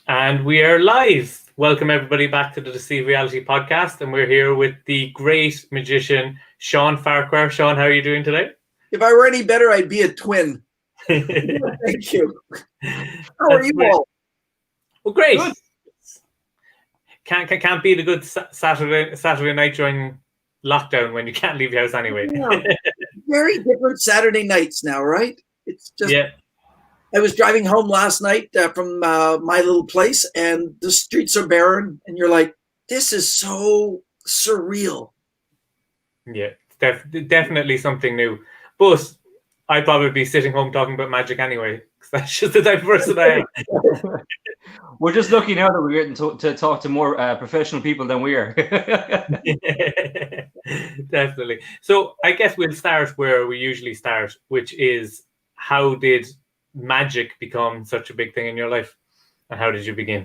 And we are live. Welcome everybody back to the Deceive reality podcast. And we're here with the great magician, Shawn Farquhar. Shawn, how are you doing today? If I were any better, I'd be a twin. Thank you. How are you all? Well, great. Good. Can't beat a good Saturday night during lockdown when you can't leave your house anyway. Yeah. Very different Saturday nights now, right? It's just... Yeah. I was driving home last night from my little place, and the streets are barren, and you're like, this is so surreal. Yeah, definitely something new. But I'd probably be sitting home talking about magic anyway, because that's just the type of person I am. We're just lucky now that we're getting to talk to more professional people than we are. Definitely. So I guess we'll start where we usually start, which is, how did magic become such a big thing in your life, and how did you begin?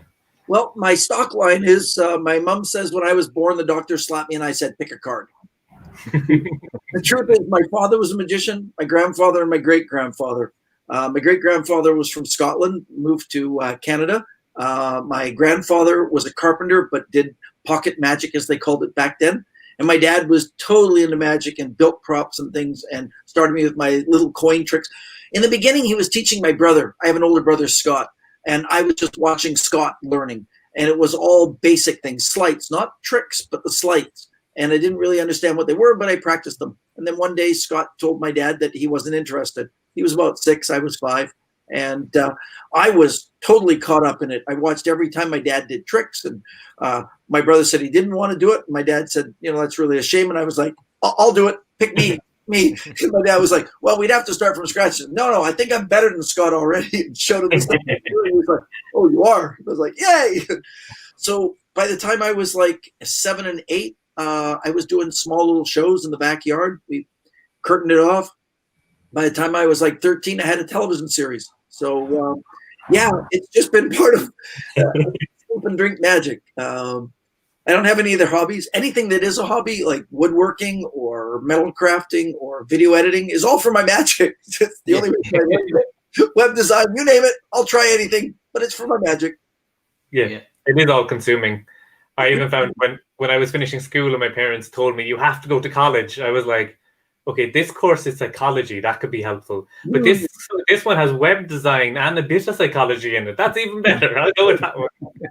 Well, my stock line is my mom says when I was born, the doctor slapped me and I said, pick a card. The truth is, my father was a magician, my grandfather and my great-grandfather. My great-grandfather was from Scotland, moved to Canada. My grandfather was a carpenter, but did pocket magic, as they called it back then. And my dad was totally into magic and built props and things and started me with my little coin tricks. In the beginning, he was teaching my brother. I have an older brother, Scott, and I was just watching Scott learning. And it was all basic things, sleights, not tricks, but the sleights. And I didn't really understand what they were, but I practiced them. And then one day, Scott told my dad that he wasn't interested. He was about 6, I was 5. And I was totally caught up in it. I watched every time my dad did tricks. And my brother said he didn't want to do it. My dad said, that's really a shame. And I was like, I'll do it. Pick me. Me. And my dad was like, well, we'd have to start from scratch. Said, no, I think I'm better than Scott already. And showed him the stuff. He was like, oh, you are? I was like, yay. So by the time I was like 7 and 8, I was doing small little shows in the backyard. We curtained it off. By the time I was like 13, I had a television series. So, it's just been part of sleep and drink magic. I don't have any other hobbies. Anything that is a hobby, like woodworking or metal crafting or video editing, is all for my magic. It's the only reason I like it. Web design, you name it, I'll try anything, but it's for my magic. Yeah, it is all consuming. I even found when I was finishing school and my parents told me, you have to go to college, I was like, okay, this course is psychology. That could be helpful. But this one has web design and a bit of psychology in it. That's even better. I'll go with that one.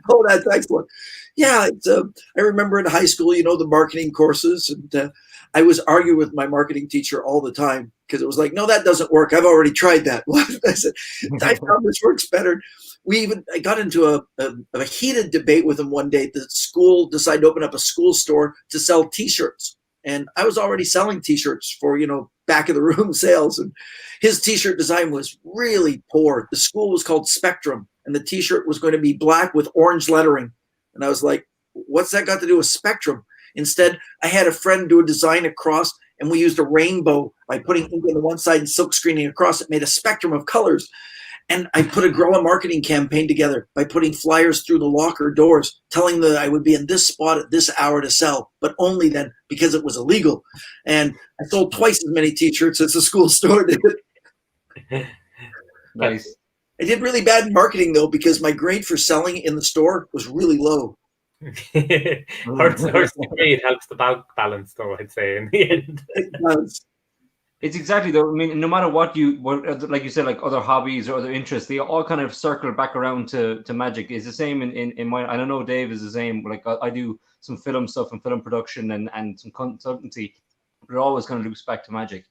Oh, that's excellent. Yeah, I remember in high school, the marketing courses. And I was arguing with my marketing teacher all the time because it was like, no, that doesn't work. I've already tried that. I said, I found this works better. I got into a heated debate with him one day. The school decided to open up a school store to sell T-shirts. And I was already selling T-shirts for, back of the room sales. And his T-shirt design was really poor. The school was called Spectrum, and the T-shirt was going to be black with orange lettering. And I was like, what's that got to do with Spectrum? Instead, I had a friend do a design across, and we used a rainbow by putting ink on the one side and silk screening across. It made a spectrum of colors. And I put a guerrilla marketing campaign together by putting flyers through the locker doors, telling them that I would be in this spot at this hour to sell, but only then because it was illegal. And I sold twice as many T-shirts as the school store did. Nice. I did really bad in marketing, though, because my grade for selling in the store was really low. It helps the balance, though, I'd say, in the end. It does. It's exactly though. I mean, no matter what like you said, like other hobbies or other interests, they all kind of circle back around to magic. It's the same in my. I don't know, Dave is the same. Like I do some film stuff and film production and some consultancy, but it always kind of loops back to magic.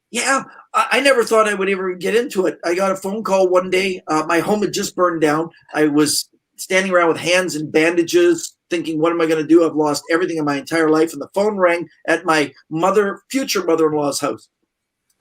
Yeah, I never thought I would ever get into it. I got a phone call one day. My home had just burned down. I was standing around with hands in bandages, thinking, what am I going to do? I've lost everything in my entire life. And the phone rang at my future mother-in-law's house.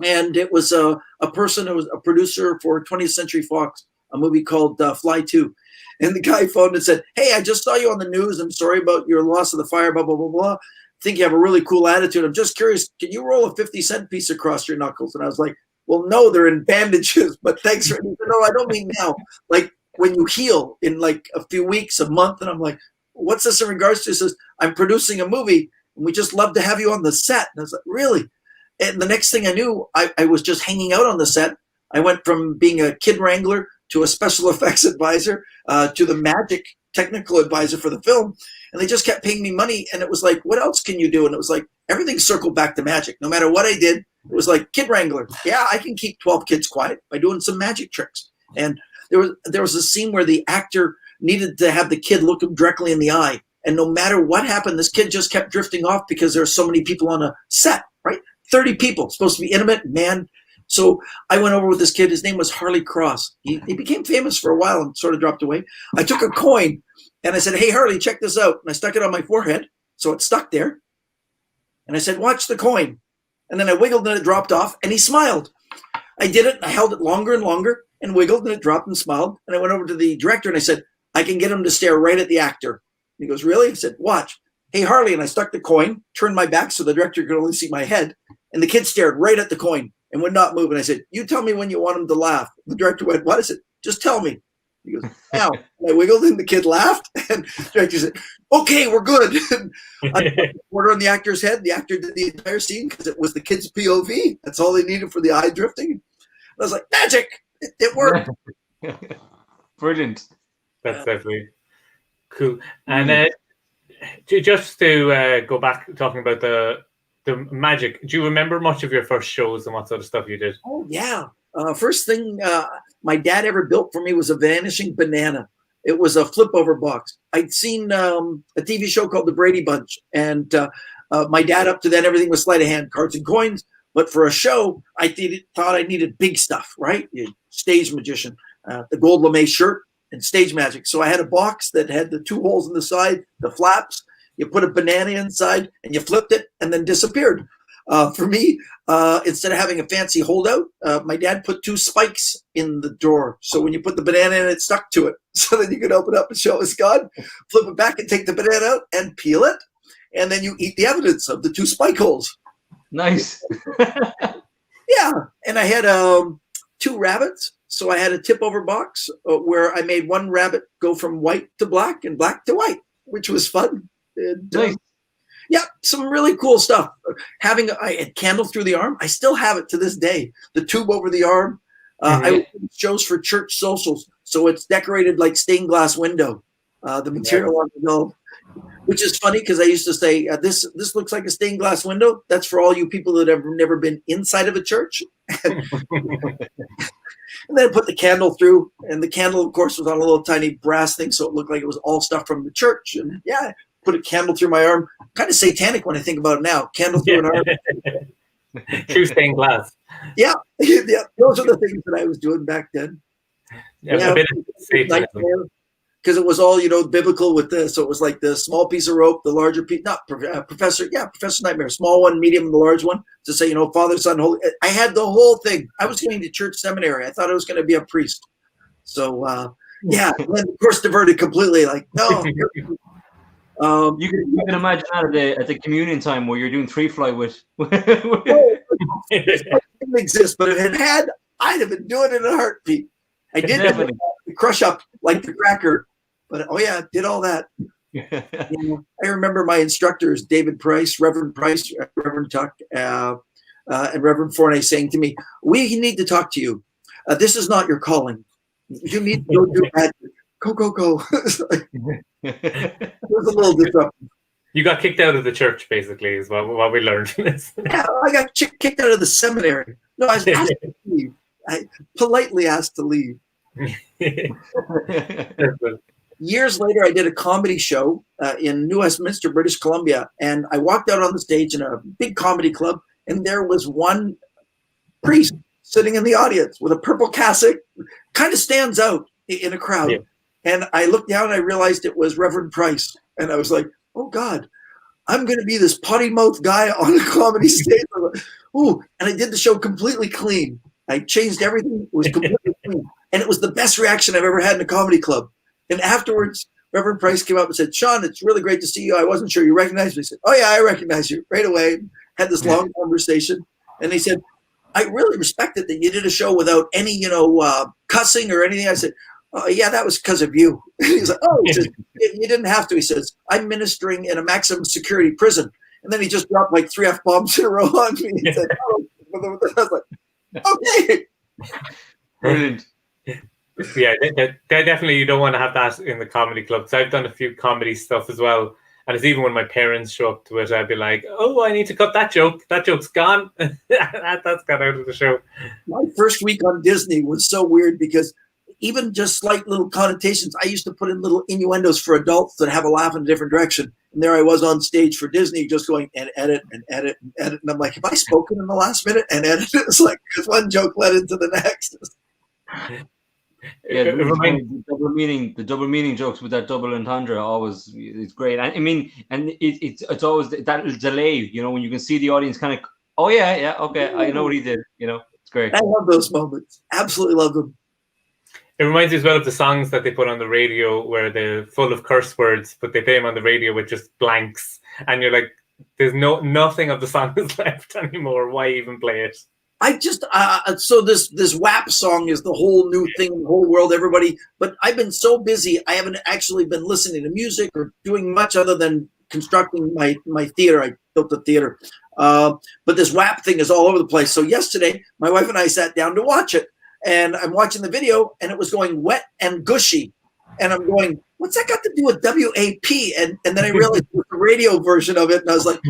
And it was a person who was a producer for 20th Century Fox, a movie called Fly 2. And the guy phoned and said, hey, I just saw you on the news. I'm sorry about your loss of the fire, blah, blah, blah, blah. I think you have a really cool attitude. I'm just curious, can you roll a 50-cent piece across your knuckles? And I was like, well, no, they're in bandages, but thanks for, no, I don't mean now. Like when you heal in like a few weeks, a month. And I'm like, what's this in regards to? He says, I'm producing a movie and we just love to have you on the set. And I was like, really? And the next thing I knew, I was just hanging out on the set. I went from being a kid wrangler to a special effects advisor, to the magic technical advisor for the film. And they just kept paying me money. And it was like, what else can you do? And it was like, everything circled back to magic. No matter what I did, it was like kid wrangler. Yeah, I can keep 12 kids quiet by doing some magic tricks. And there was a scene where the actor needed to have the kid look him directly in the eye. And no matter what happened, this kid just kept drifting off because there are so many people on a set, right? 30 people, supposed to be intimate, man. So I went over with this kid. His name was Harley Cross. He became famous for a while and sort of dropped away. I took a coin and I said, hey, Harley, check this out. And I stuck it on my forehead. So it stuck there. And I said, watch the coin. And then I wiggled and it dropped off and he smiled. I did it and I held it longer and longer and wiggled and it dropped and smiled. And I went over to the director and I said, I can get him to stare right at the actor. And he goes, really? I said, watch. Hey, Harley. And I stuck the coin, turned my back so the director could only see my head. And the kid stared right at the coin and would not move. And I said, you tell me when you want him to laugh. The director went, what is it? Just tell me. He goes, now. And I wiggled and the kid laughed. And the director said, okay, we're good. And I put the quarter on the actor's head. The actor did the entire scene because it was the kid's POV. That's all they needed for the eye drifting. And I was like, magic. It worked. Brilliant. That's definitely cool. And just to go back talking about the magic, do you remember much of your first shows and what sort of stuff you did? Oh, yeah. First thing my dad ever built for me was a vanishing banana. It was a flip over box. I'd seen a TV show called The Brady Bunch, and my dad, up to then, everything was sleight of hand, cards and coins. But for a show, I thought I needed big stuff, right? Stage magician, the gold lame shirt, and stage magic. So I had a box that had the 2 holes in the side, the flaps. You put a banana inside, and you flipped it, and then disappeared. For me, instead of having a fancy holdout, my dad put 2 spikes in the door. So when you put the banana in, it stuck to it. So then you could open it up and show us God, flip it back and take the banana out and peel it. And then you eat the evidence of the 2 spike holes. Nice. Yeah. And I had 2 rabbits. So I had a tip over box where I made one rabbit go from white to black and black to white, which was fun. And, nice. Yeah, some really cool stuff. Having I had candle through the arm. I still have it to this day. The tube over the arm. I would do shows for church socials, so it's decorated like stained glass window. The material on the gold, which is funny because I used to say this looks like a stained glass window. That's for all you people that have never been inside of a church. And then I put the candle through, and the candle, of course, was on a little tiny brass thing, so it looked like it was all stuff from the church. And yeah, put a candle through my arm. Kind of satanic when I think about it now. Candle through an arm. True stained glass. Yeah, yeah. Those are the things that I was doing back then. Yeah, because it was all, biblical with this. So it was like the small piece of rope, the larger piece, not Professor Nightmare, small one, medium, and the large one, to say, Father, Son, Holy. I had the whole thing. I was going to church seminary. I thought I was going to be a priest. So, yeah, and then, of course, diverted completely. Like, no. You can imagine that at the communion time where you're doing 3-fly with. It didn't exist, but if it had, I'd have been doing it in a heartbeat. I did have crush up like the cracker, but did all that. I remember my instructors, David Price, Reverend Tuck, and Reverend Forney saying to me, "We need to talk to you. This is not your calling. You need to go do magic. Go." It was a little disruptive. You got kicked out of the church, basically, is what we learned from this. Yeah, I got kicked out of the seminary. No, I was asked to leave. I politely asked to leave. Years later, I did a comedy show in New Westminster, British Columbia, and I walked out on the stage in a big comedy club, and there was one priest sitting in the audience with a purple cassock, kind of stands out in a crowd. Yeah. And I looked down and I realized it was Reverend Price. And I was like, oh, God, I'm going to be this potty mouth guy on a comedy stage. Ooh, and I did the show completely clean. I changed everything. It was completely clean. And it was the best reaction I've ever had in a comedy club. And afterwards, Reverend Price came up and said, Shawn, it's really great to see you. I wasn't sure you recognized me. I said, oh, yeah, I recognize you right away. Had this long conversation. And he said, I really respected that you did a show without any, cussing or anything. I said, yeah, that was because of you. He's like, oh, he says, you didn't have to. He says, I'm ministering in a maximum security prison. And then he just dropped like 3 F-bombs in a row on me. He said, oh. I was like, okay. Brilliant. Yeah, definitely you don't want to have that in the comedy clubs. I've done a few comedy stuff as well. And it's even when my parents show up to it, I'd be like, oh, I need to cut that joke. That joke's gone. That's gone out of the show. My first week on Disney was so weird because even just slight little connotations, I used to put in little innuendos for adults that have a laugh in a different direction. And there I was on stage for Disney just going and edit and edit and edit. And I'm like, have I spoken in the last minute and edited? It's like, because one joke led into the next. Yeah, the double meaning jokes with that double entendre always is great. I mean, and it's always that delay, you know, when you can see the audience kind of, oh yeah, okay, I know what he did, you know, it's great. I love those moments. Absolutely love them. It reminds me as well of the songs that they put on the radio where they're full of curse words, but they play them on the radio with just blanks, and you're like, there's nothing of the song is left anymore. Why even play it? I just so this WAP song is the whole new thing in the whole world, everybody. But I've been so busy, I haven't actually been listening to music or doing much other than constructing my theater. I built a theater, but this WAP thing is all over the place. So yesterday, my wife and I sat down to watch it, and I'm watching the video, and it was going wet and gushy, and I'm going, what's that got to do with WAP? And then I realized it was the radio version of it, and I was like,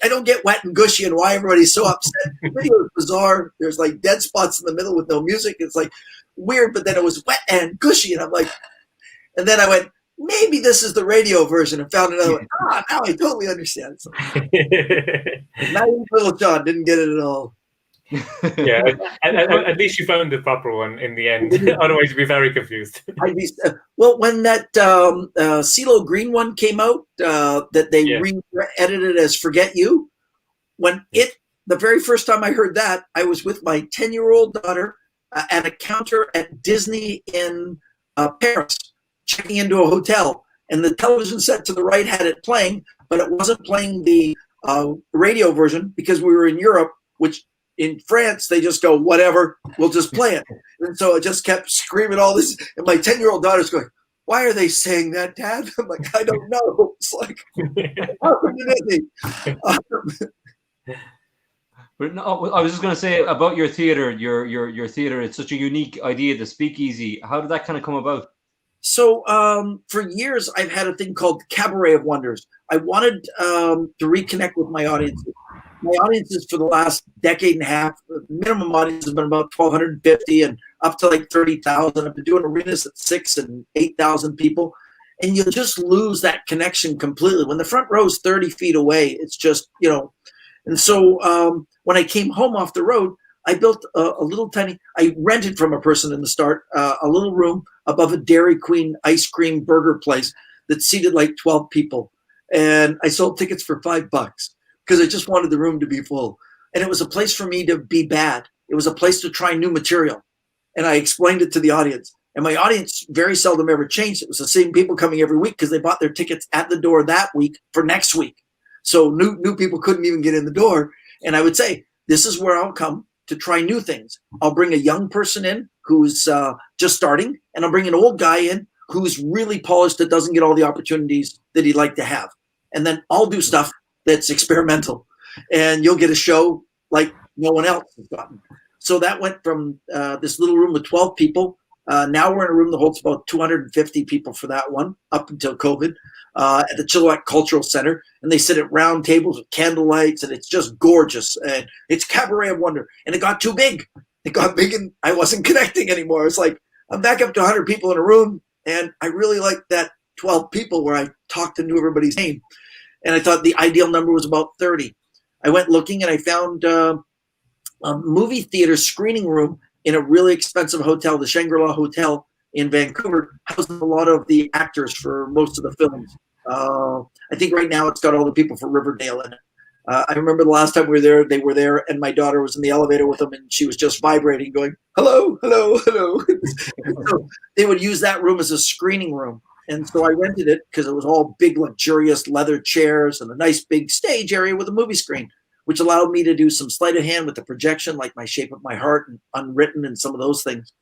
I don't get wet and gushy and why everybody's so upset. The video is bizarre. There's like dead spots in the middle with no music. It's like weird, but then it was wet and gushy, and I'm like, and then I went, maybe this is the radio version, and found another one. Now I totally understand. So, not even little John didn't get it at all. Yeah, at least you found the proper one in the end. Otherwise, you'd be very confused. Well, when that CeeLo Green one came out, that they re-edited as "Forget You," the very first time I heard that, I was with my 10-year-old daughter at a counter at Disney in Paris, checking into a hotel, and the television set to the right had it playing, but it wasn't playing the radio version because we were in Europe, which. In France, they just go, whatever, we'll just play it. And so it just kept screaming all this. And my 10-year-old daughter's going, why are they saying that, Dad? I'm like, I don't know. It's like, But no, I was just going to say about your theater, your theater, it's such a unique idea, the speakeasy. How did that kind of come about? So for years, I've had a thing called Cabaret of Wonders. I wanted to reconnect with my audiences. My audiences for the last decade and a half, the minimum audience has been about 1,250 and up to like 30,000. I've been doing arenas at 6,000 and 8,000 people. And you'll just lose that connection completely. When the front row is 30 feet away, it's just, you know. And so when I came home off the road, I built a little tiny, I rented from a person in the start, a little room above a Dairy Queen ice cream burger place that seated like 12 people. And I sold tickets for $5 because I just wanted the room to be full. And it was a place for me to be bad. It was a place to try new material. And I explained it to the audience. And my audience very seldom ever changed. It was the same people coming every week because they bought their tickets at the door that week for next week. So new people couldn't even get in the door. And I would say, this is where I'll come to try new things. I'll bring a young person in who's just starting, and I'll bring an old guy in who's really polished that doesn't get all the opportunities that he'd like to have. And then I'll do stuff that's experimental, and you'll get a show like no one else has gotten. So that went from this little room with 12 people. Now we're in a room that holds about 250 people for that one, up until COVID, at the Chilliwack Cultural Center. And they sit at round tables with candle lights, and it's just gorgeous. And it's Cabaret of Wonder. And it got too big. It got big, and I wasn't connecting anymore. It's like I'm back up to 100 people in a room, and I really like that 12 people where I talked and knew everybody's name. And I thought the ideal number was about 30. I went looking, and I found a movie theater screening room in a really expensive hotel, the Shangri-La Hotel in Vancouver, housing a lot of the actors for most of the films. I think right now it's got all the people for Riverdale in it. I remember the last time we were there, they were there, and my daughter was in the elevator with them, and she was just vibrating, going, hello, hello, hello. So they would use that room as a screening room. And so I rented it because it was all big, luxurious leather chairs and a nice big stage area with a movie screen, which allowed me to do some sleight of hand with the projection, like My Shape of My Heart and Unwritten and some of those things.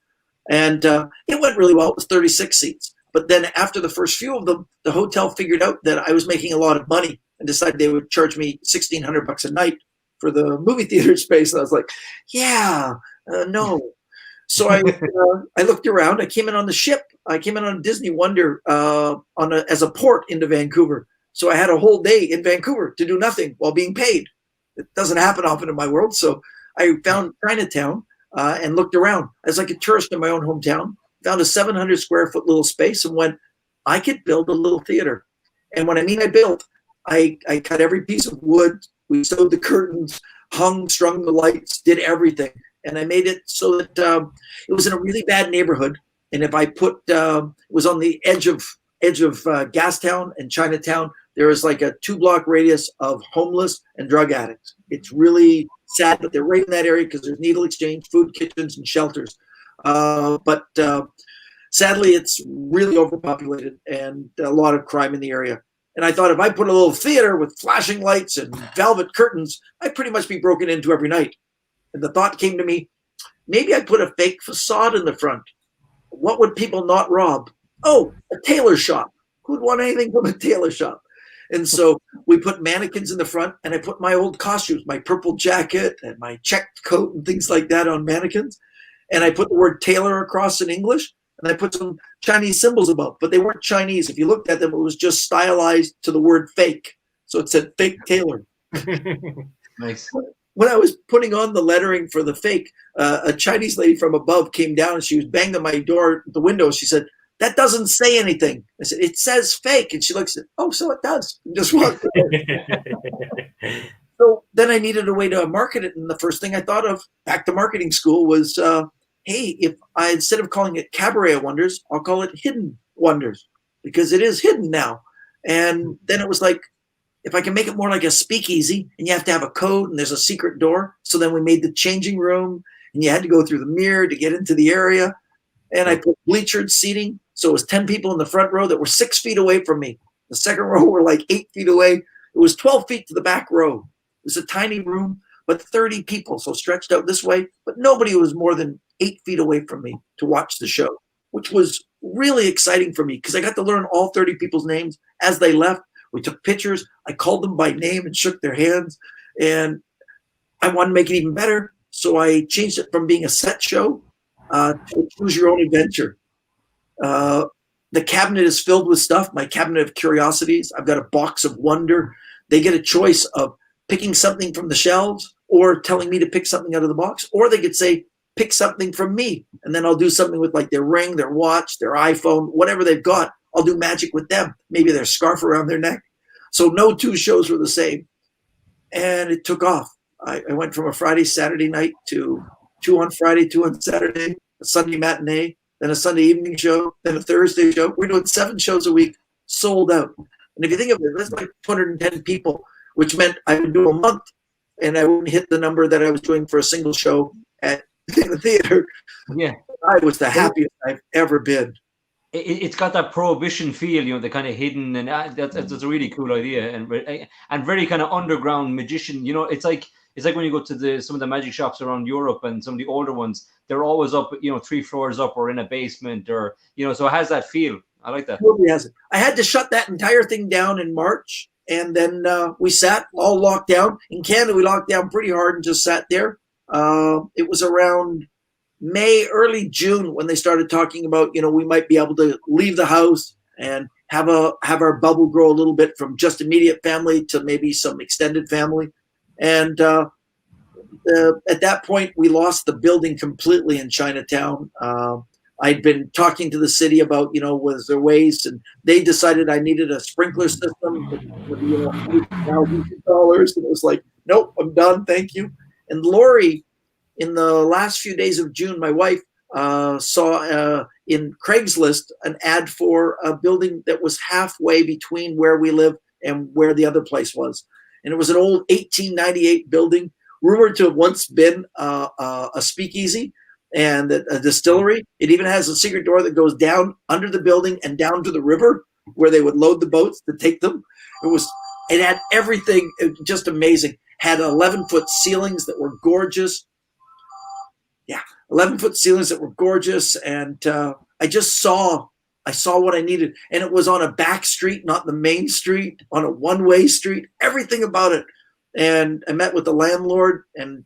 And it went really well. It was 36 seats. But then after the first few of them, the hotel figured out that I was making a lot of money and decided they would charge me $1,600 a night for the movie theater space. And I was like, yeah, no. So I looked around. I came in on the ship. I came in on Disney Wonder as a port into Vancouver. So I had a whole day in Vancouver to do nothing while being paid. It doesn't happen often in my world. So I found Chinatown and looked around. I was like a tourist in my own hometown. Found a 700 square foot little space and went, I could build a little theater. And when I mean I built, I cut every piece of wood. We sewed the curtains, strung the lights, did everything. And I made it so that it was in a really bad neighborhood. And if I put, it was on the edge of Gastown and Chinatown, there is like a 2-block radius of homeless and drug addicts. It's really sad, but they're right in that area because there's needle exchange, food kitchens, and shelters. But sadly, it's really overpopulated and a lot of crime in the area. And I thought if I put a little theater with flashing lights and velvet curtains, I'd pretty much be broken into every night. And the thought came to me, maybe I put a fake facade in the front. What would people not rob? Oh, a tailor shop. Who'd want anything from a tailor shop? And so we put mannequins in the front, and I put my old costumes, my purple jacket and my checked coat and things like that on mannequins. And I put the word tailor across in English, and I put some Chinese symbols above, but they weren't Chinese. If you looked at them, it was just stylized to the word fake. So it said fake tailor. Nice. When I was putting on the lettering for the fake, a Chinese lady from above came down and she was banging on my door, the window. She said, "That doesn't say anything." I said, "It says fake." And she looks at, "Oh, so it does." And just walked away. So then I needed a way to market it. And the first thing I thought of, back to marketing school, was, hey, if I, instead of calling it Cabaret of Wonders, I'll call it Hidden Wonders, because it is hidden now. And then it was like, if I can make it more like a speakeasy, and you have to have a code and there's a secret door. So then we made the changing room, and you had to go through the mirror to get into the area. And I put bleachered seating. So it was 10 people in the front row that were 6 feet away from me. The second row were like 8 feet away. It was 12 feet to the back row. It was a tiny room, but 30 people. So stretched out this way, but nobody was more than 8 feet away from me to watch the show, which was really exciting for me because I got to learn all 30 people's names as they left. We took pictures. I called them by name and shook their hands. And I wanted to make it even better. So I changed it from being a set show to choose your own adventure. The cabinet is filled with stuff. My cabinet of curiosities. I've got a box of wonder. They get a choice of picking something from the shelves or telling me to pick something out of the box. Or they could say, pick something from me. And then I'll do something with like their ring, their watch, their iPhone, whatever they've got. I'll do magic with them. Maybe their scarf around their neck. So no two shows were the same. And it took off. I went from a Friday, Saturday night to 2 on Friday, 2 on Saturday, a Sunday matinee, then a Sunday evening show, then a Thursday show. We're doing 7 shows a week, sold out. And if you think of it, that's like 210 people, which meant I would do a month and I wouldn't hit the number that I was doing for a single show in the theater. Yeah. I was the happiest I've ever been. It's got that prohibition feel, you know, the kind of hidden, and that's a really cool idea, and very kind of underground magician. You know, it's like when you go to some of the magic shops around Europe, and some of the older ones, they're always up, you know, 3 floors up or in a basement, or, you know, so it has that feel. I like that. It really has it. I had to shut that entire thing down in March, and then we sat all locked down. In Canada, we locked down pretty hard and just sat there. It was around May, early June, when they started talking about, you know, we might be able to leave the house and have our bubble grow a little bit from just immediate family to maybe some extended family. And at that point, we lost the building completely in Chinatown. I'd been talking to the city about, you know, was there ways, and they decided I needed a sprinkler system with, you know, $100,000. And it was like, nope, I'm done, thank you. And Lori, in the last few days of June, my wife saw in Craigslist an ad for a building that was halfway between where we live and where the other place was. And it was an old 1898 building, rumored to have once been a speakeasy and a distillery. It even has a secret door that goes down under the building and down to the river where they would load the boats to take them. It had everything, just amazing. Had 11-foot ceilings that were gorgeous. 11-foot ceilings that were gorgeous. And I saw what I needed. And it was on a back street, not the main street, on a one-way street, everything about it. And I met with the landlord, and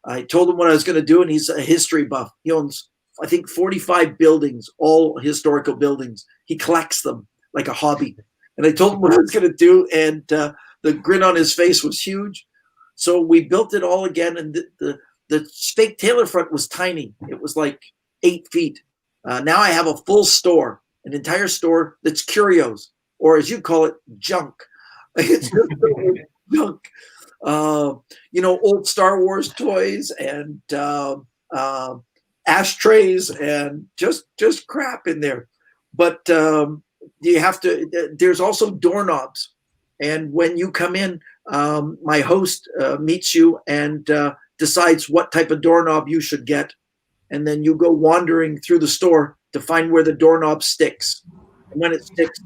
I told him what I was going to do. And he's a history buff. He owns I think 45 buildings, all historical buildings. He collects them like a hobby. And I told him what I was going to do, and the grin on his face was huge. So we built it all again, and the fake Taylor front was tiny. It was like 8 feet. Now I have a full store, an entire store that's curios, or as you call it, junk. It's just junk. Old Star Wars toys and ashtrays and just crap in there. But you have to. There's also doorknobs, and when you come in, my host meets you and decides what type of doorknob you should get, and then you go wandering through the store to find where the doorknob sticks. And when it sticks,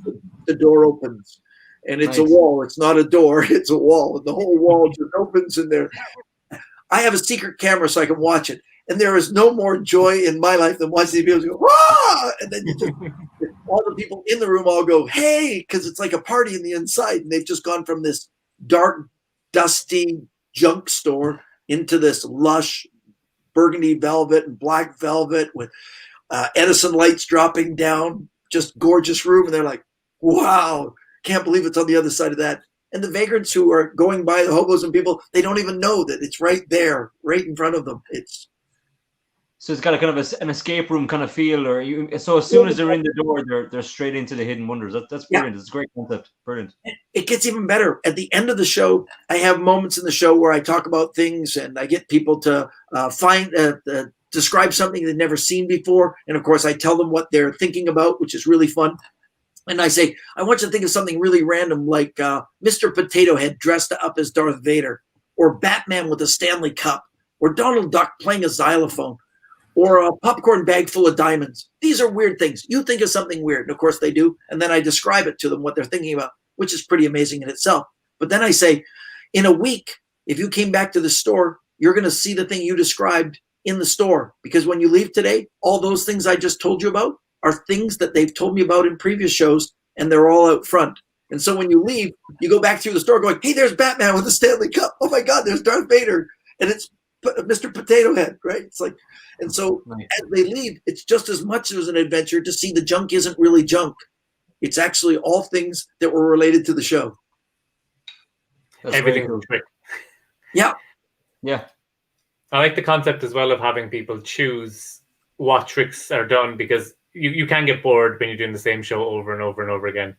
the door opens. And it's nice. A wall. It's not a door. It's a wall. And the whole wall just opens in there. I have a secret camera so I can watch it. And there is no more joy in my life than watching these people go, ah! And then all the people in the room all go, hey, because it's like a party in the inside. And they've just gone from this dark, dusty junk store into this lush burgundy velvet and black velvet with Edison lights dropping down, just gorgeous room. And they're like, wow, can't believe it's on the other side of that. And the vagrants who are going by, the hobos and people, they don't even know that it's right there, right in front of them. So it's got a kind of an escape room kind of feel, so as soon as they're in the door, they're straight into the hidden wonders. That's brilliant. Yeah. It's a great concept. Brilliant. It gets even better. At the end of the show, I have moments in the show where I talk about things and I get people to describe something they've never seen before. And of course, I tell them what they're thinking about, which is really fun. And I say, I want you to think of something really random, like Mr. Potato Head dressed up as Darth Vader, or Batman with a Stanley Cup, or Donald Duck playing a xylophone, or a popcorn bag full of diamonds. These are weird things. You think of something weird, and of course they do. And then I describe it to them, what they're thinking about, which is pretty amazing in itself. But then I say, in a week, if you came back to the store, you're going to see the thing you described in the store. Because when you leave today, all those things I just told you about are things that they've told me about in previous shows, and they're all out front. And so when you leave, you go back through the store going, hey, there's Batman with the Stanley Cup. Oh my God, there's Darth Vader. And it's Mr. Potato Head, right? It's like, and so nice. As they leave, it's just as much as an adventure to see the junk isn't really junk. It's actually all things that were related to the show. That's everything cool. Trick. Yeah. Yeah. I like the concept as well of having people choose what tricks are done, because you can get bored when you're doing the same show over and over and over again.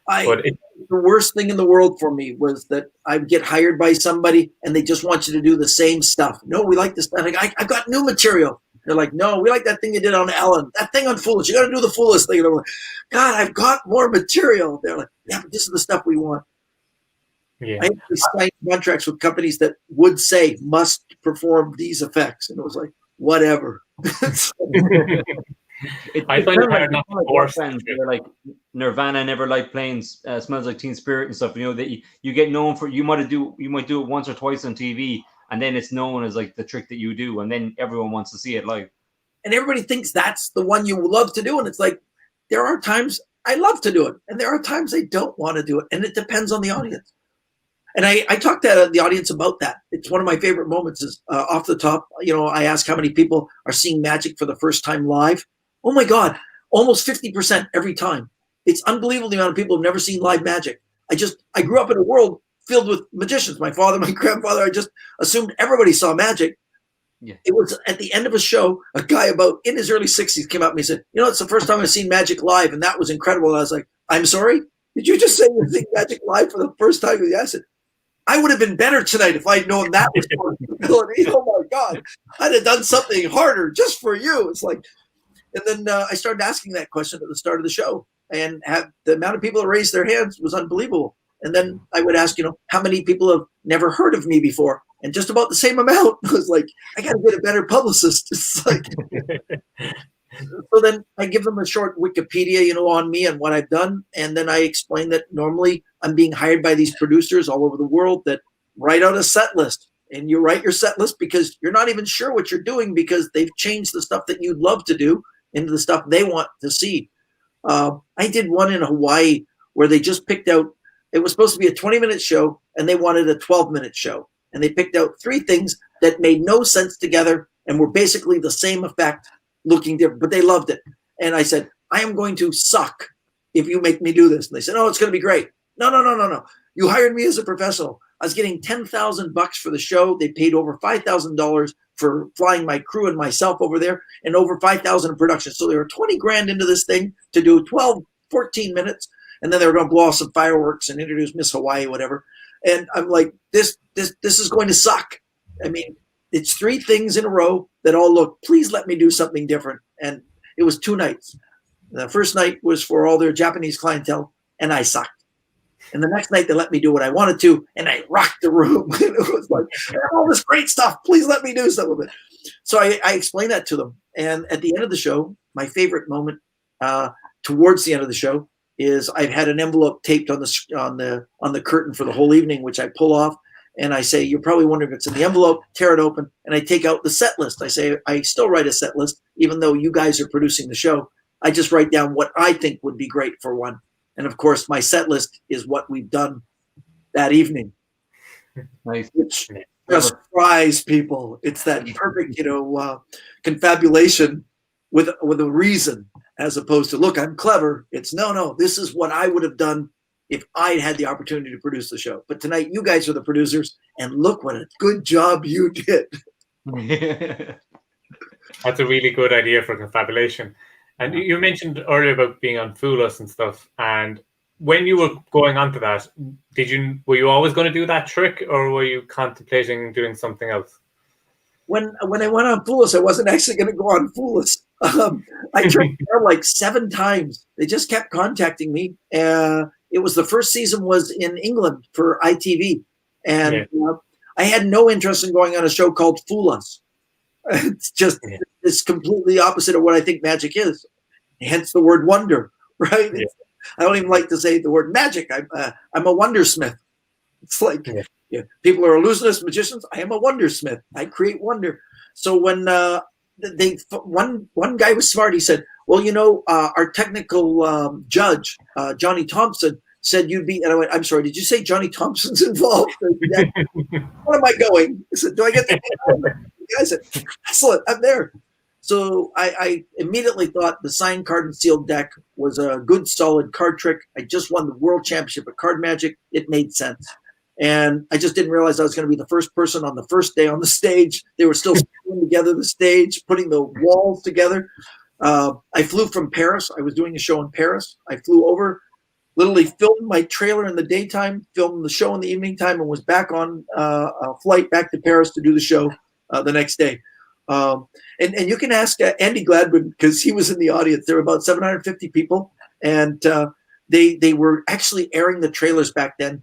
The worst thing in the world for me was that I would get hired by somebody and they just want you to do the same stuff. No, we like this. I've got new material. They're like, no, we like that thing you did on Ellen. That thing on Foolish. You got to do the Foolish thing. And I'm like, God, I've got more material. They're like, yeah, but this is the stuff we want. Yeah. I signed contracts with companies that would say must perform these effects. And it was like, whatever. I find it hard not to force. Like Nirvana never liked playing Smells Like Teen Spirit and stuff. You know, that you get known for, you might do it once or twice on TV, and then it's known as like the trick that you do, and then everyone wants to see it live. And everybody thinks that's the one you love to do, and it's like, there are times I love to do it, and there are times I don't want to do it, and it depends on the audience. And I talked to the audience about that. It's one of my favorite moments is off the top, I ask how many people are seeing magic for the first time live. Oh my God, almost 50% every time. It's unbelievable the amount of people who've never seen live magic. I grew up in a world filled with magicians. My father, my grandfather, I just assumed everybody saw magic. Yeah. It was at the end of a show, a guy about in his early 60s came up and he said, it's the first time I've seen magic live, and that was incredible. And I was like, I'm sorry? Did you just say you're seeing magic live for the first time? Yeah, I said, I would have been better tonight if I'd known that was possibility. Oh my God, I'd have done something harder just for you. It's like, and then I started asking that question at the start of the show, and the amount of people that raised their hands was unbelievable. And then I would ask, how many people have never heard of me before? And just about the same amount. I was like, I got to get a better publicist. It's like, so then I give them a short Wikipedia, on me and what I've done. And then I explain that normally I'm being hired by these producers all over the world that write out a set list. And you write your set list because you're not even sure what you're doing, because they've changed the stuff that you'd love to do into the stuff they want to see. I did one in Hawaii where they just picked out, it was supposed to be a 20-minute show, and they wanted a 12-minute show. And they picked out 3 things that made no sense together and were basically the same effect. looking different, but they loved it. And I said, I am going to suck if you make me do this. And they said, oh, it's going to be great. No. You hired me as a professional. I was getting $10,000 for the show. They paid over $5,000 for flying my crew and myself over there, and over $5,000 in production. So they were 20 grand into this thing to do 12, 14 minutes. And then they were going to blow off some fireworks and introduce Miss Hawaii, whatever. And I'm like, this is going to suck. I mean, it's 3 things in a row that all look, please let me do something different. And it was 2 nights. The first night was for all their Japanese clientele, and I sucked. And the next night they let me do what I wanted to, and I rocked the room. And it was like, all this great stuff. Please let me do some of it. So I explained that to them. And at the end of the show, my favorite moment towards the end of the show is I've had an envelope taped on the curtain for the whole evening, which I pull off. And I say, you're probably wondering what's in the envelope, tear it open. And I take out the set list. I say, I still write a set list, even though you guys are producing the show. I just write down what I think would be great for one. And of course, my set list is what we've done that evening. Nice. Which just fries people. It's that perfect, confabulation with a reason, as opposed to, look, I'm clever. It's no, this is what I would have done if I'd had the opportunity to produce the show. But tonight, you guys are the producers, and look what a good job you did. That's a really good idea for confabulation. And you mentioned earlier about being on Fool Us and stuff. And when you were going on to that, were you always going to do that trick, or were you contemplating doing something else? When I went on Fool Us, I wasn't actually going to go on Fool Us. I tried there like 7 times. They just kept contacting me. It was the first season was in England for ITV. And I had no interest in going on a show called Fool Us. It's just it's completely opposite of what I think magic is. Hence the word wonder, right? Yeah. I don't even like to say the word magic. I'm a wondersmith. It's like people are illusionist magicians. I am a wondersmith. I create wonder. So when one guy was smart, he said, well, our technical judge, Johnny Thompson, said you'd be, and I went, I'm sorry, did you say Johnny Thompson's involved? What am I going? I said, do I get the I said, excellent, I'm there. So I immediately thought the signed card and sealed deck was a good, solid card trick. I just won the World Championship of Card Magic. It made sense. And I just didn't realize I was going to be the first person on the first day on the stage. They were still putting together the stage, putting the walls together. I flew from Paris. I was doing a show in Paris. I flew over, literally filmed my trailer in the daytime, filmed the show in the evening time, and was back on a flight back to Paris to do the show the next day. And you can ask Andy Gladwin, because he was in the audience. There were about 750 people, and they were actually airing the trailers back then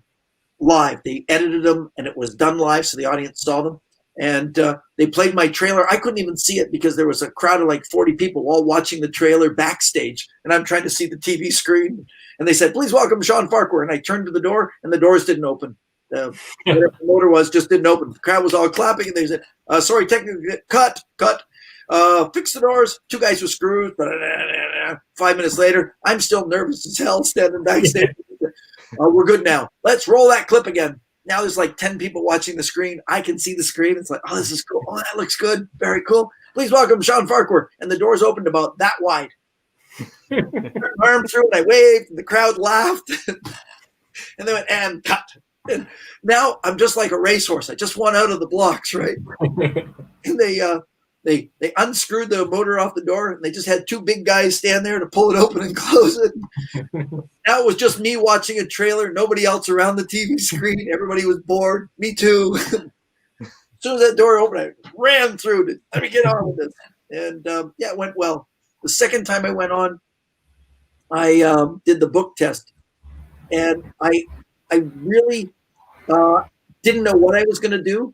live. They edited them, and it was done live, so the audience saw them. And they played my trailer. I couldn't even see it because there was a crowd of like 40 people all watching the trailer backstage, and I'm trying to see the TV screen. And they said, please welcome Shawn Farquhar. And I turned to the door, and the doors didn't open. Whatever the motor was just didn't open. The crowd was all clapping, and they said, sorry, technically, cut. Fix the doors. 2 guys with screws. 5 minutes later, I'm still nervous as hell standing backstage. We're good now. Let's roll that clip again. Now there's like 10 people watching the screen. I can see the screen. It's like, oh, this is cool. Oh, that looks good. Very cool. Please welcome Shawn Farquhar. And the doors opened about that wide. My arm through, and I waved, and the crowd laughed. And they went, and cut. And now I'm just like a racehorse. I just won out of the blocks, right? And they unscrewed the motor off the door, and they just had 2 big guys stand there to pull it open and close it. Now it was just me watching a trailer, nobody else around the TV screen. Everybody was bored. Me too. As soon as that door opened, I ran through it. Let me get on with this. And it went well. The second time I went on, I did the book test, and I really didn't know what I was going to do.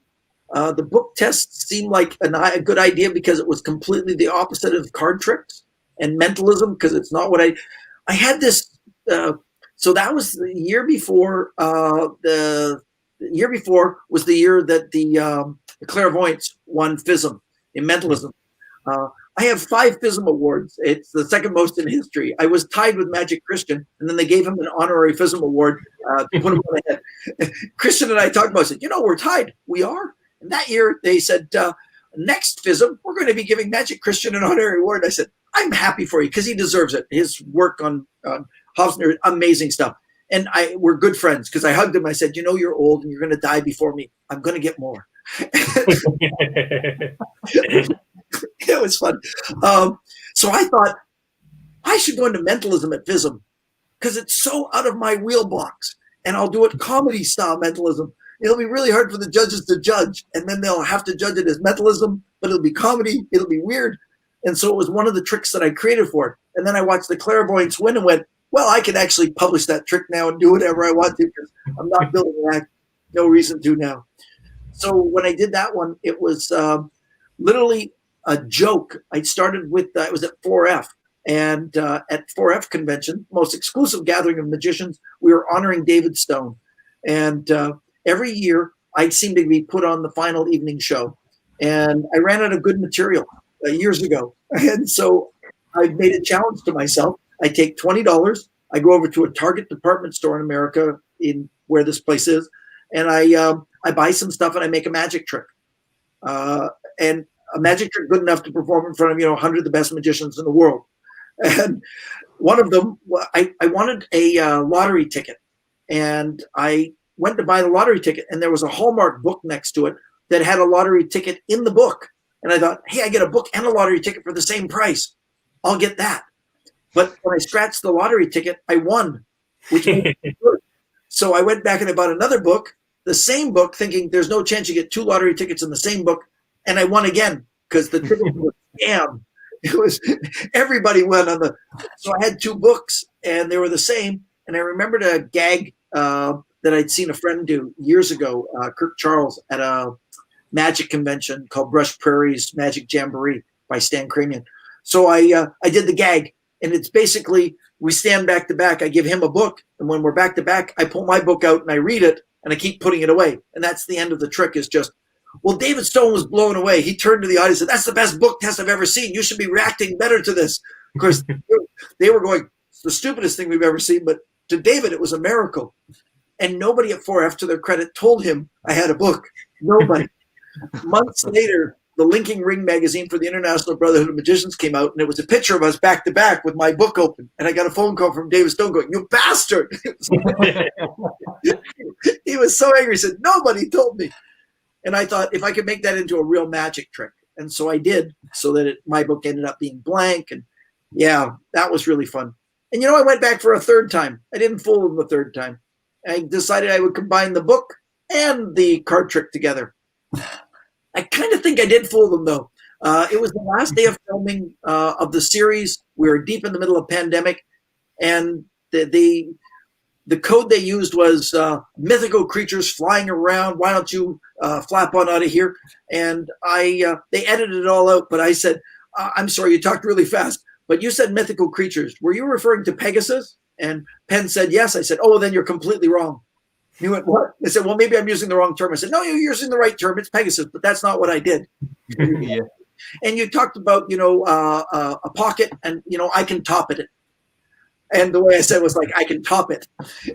The book test seemed like a good idea because it was completely the opposite of card tricks and mentalism, because it's not what I had this. So that was the year before. The year before was the year that the clairvoyants won FISM in mentalism. I have 5 FISM awards. It's the second most in history. I was tied with Magic Christian, and then they gave him an honorary FISM award to put him on the head. Christian and I talked about it. I said, we're tied. We are. And that year they said, next FISM, we're going to be giving Magic Christian an honorary award. I said, I'm happy for you because he deserves it. His work on Hofsner, amazing stuff. And we're good friends because I hugged him. I said, you're old and you're going to die before me. I'm going to get more. It was fun. So I thought I should go into mentalism at FISM because it's so out of my wheel box. And I'll do it comedy style mentalism. It'll be really hard for the judges to judge. And then they'll have to judge it as mentalism, but it'll be comedy. It'll be weird. And so it was one of the tricks that I created for it. And then I watched the clairvoyants win and went, well, I can actually publish that trick now and do whatever I want to because I'm not building an act. No reason to now. So when I did that one, it was literally a joke. I started with, it was at 4F. And at 4F convention, most exclusive gathering of magicians, we were honoring David Stone. And every year, I seemed to be put on the final evening show. And I ran out of good material years ago. And so I made a challenge to myself. I take $20. I go over to a Target department store in America, in where this place is, and I buy some stuff and I make a magic trick. And a magic trick good enough to perform in front of 100 of the best magicians in the world. And one of them, I wanted a lottery ticket, and I went to buy the lottery ticket, and there was a Hallmark book next to it that had a lottery ticket in the book. And I thought, hey, I get a book and a lottery ticket for the same price. I'll get that. But when I scratched the lottery ticket, I won, which made me good. So I went back and I bought another book, the same book, thinking there's no chance you get 2 lottery tickets in the same book, and I won again because the ticket was scam. It was everybody went on the. So I had 2 books and they were the same. And I remembered a gag that I'd seen a friend do years ago, Kirk Charles, at a magic convention called Brush Prairie's Magic Jamboree by Stan Kramian. So I did the gag, and it's basically we stand back to back. I give him a book, and when we're back to back, I pull my book out and I read it, and I keep putting it away. And that's the end of the trick. Is just. Well, David Stone was blown away. He turned to the audience and said, that's the best book test I've ever seen. You should be reacting better to this. Of course, they were going, it's the stupidest thing we've ever seen. But to David, it was a miracle. And nobody at 4F, to their credit, told him I had a book. Nobody. Months later, the Linking Ring magazine for the International Brotherhood of Magicians came out, and it was a picture of us back to back with my book open. And I got a phone call from David Stone going, you bastard. He was so angry. He said, nobody told me. And I thought if I could make that into a real magic trick. And so I did, so that my book ended up being blank. And yeah, that was really fun. And I went back for a 3rd time. I didn't fool them the 3rd time. I decided I would combine the book and the card trick together. I kind of think I did fool them, though. It was the last day of filming of the series. We were deep in the middle of pandemic. And the code they used was mythical creatures flying around. Why don't you flap on out of here? And they edited it all out. But I said, I'm sorry, you talked really fast. But you said mythical creatures. Were you referring to Pegasus? And Penn said, yes. I said, oh, well, then you're completely wrong. He went, what? I said, well, maybe I'm using the wrong term. I said, no, you're using the right term. It's Pegasus. But that's not what I did. Yeah. And you talked about, a pocket and, I can top it. And the way I said was like, I can top it.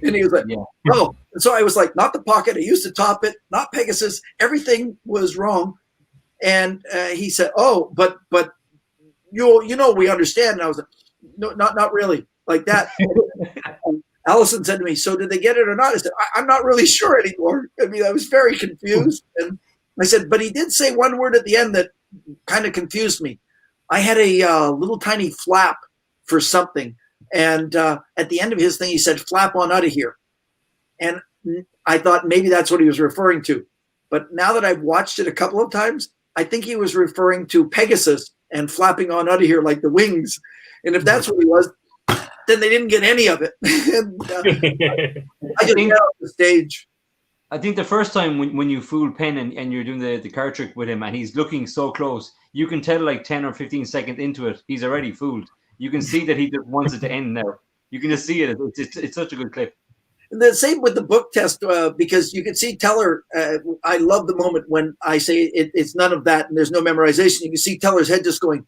And he was like, yeah. Oh. And so I was like, not the pocket. I used to top it, not Pegasus. Everything was wrong. And he said, oh, but we understand. And I was like, no, not really like that. Allison said to me, so did they get it or not? I said, I'm not really sure anymore. I mean, I was very confused. And I said, but he did say one word at the end that kind of confused me. I had a little tiny flap for something. And at the end of his thing, he said, flap on out of here. And I thought maybe that's what he was referring to. But now that I've watched it a couple of times, I think he was referring to Pegasus and flapping on out of here like the wings. And if that's what he was, then they didn't get any of it. And, I just got off the stage. I think the first time when you fool Penn and you're doing the card trick with him and he's looking so close, you can tell like 10 or 15 seconds into it, he's already fooled. You can see that he just wants it to end now. You can just see it. It's such a good clip. The same with the book test, because you can see Teller. I love the moment when I say it's none of that and there's no memorization. You can see Teller's head just going.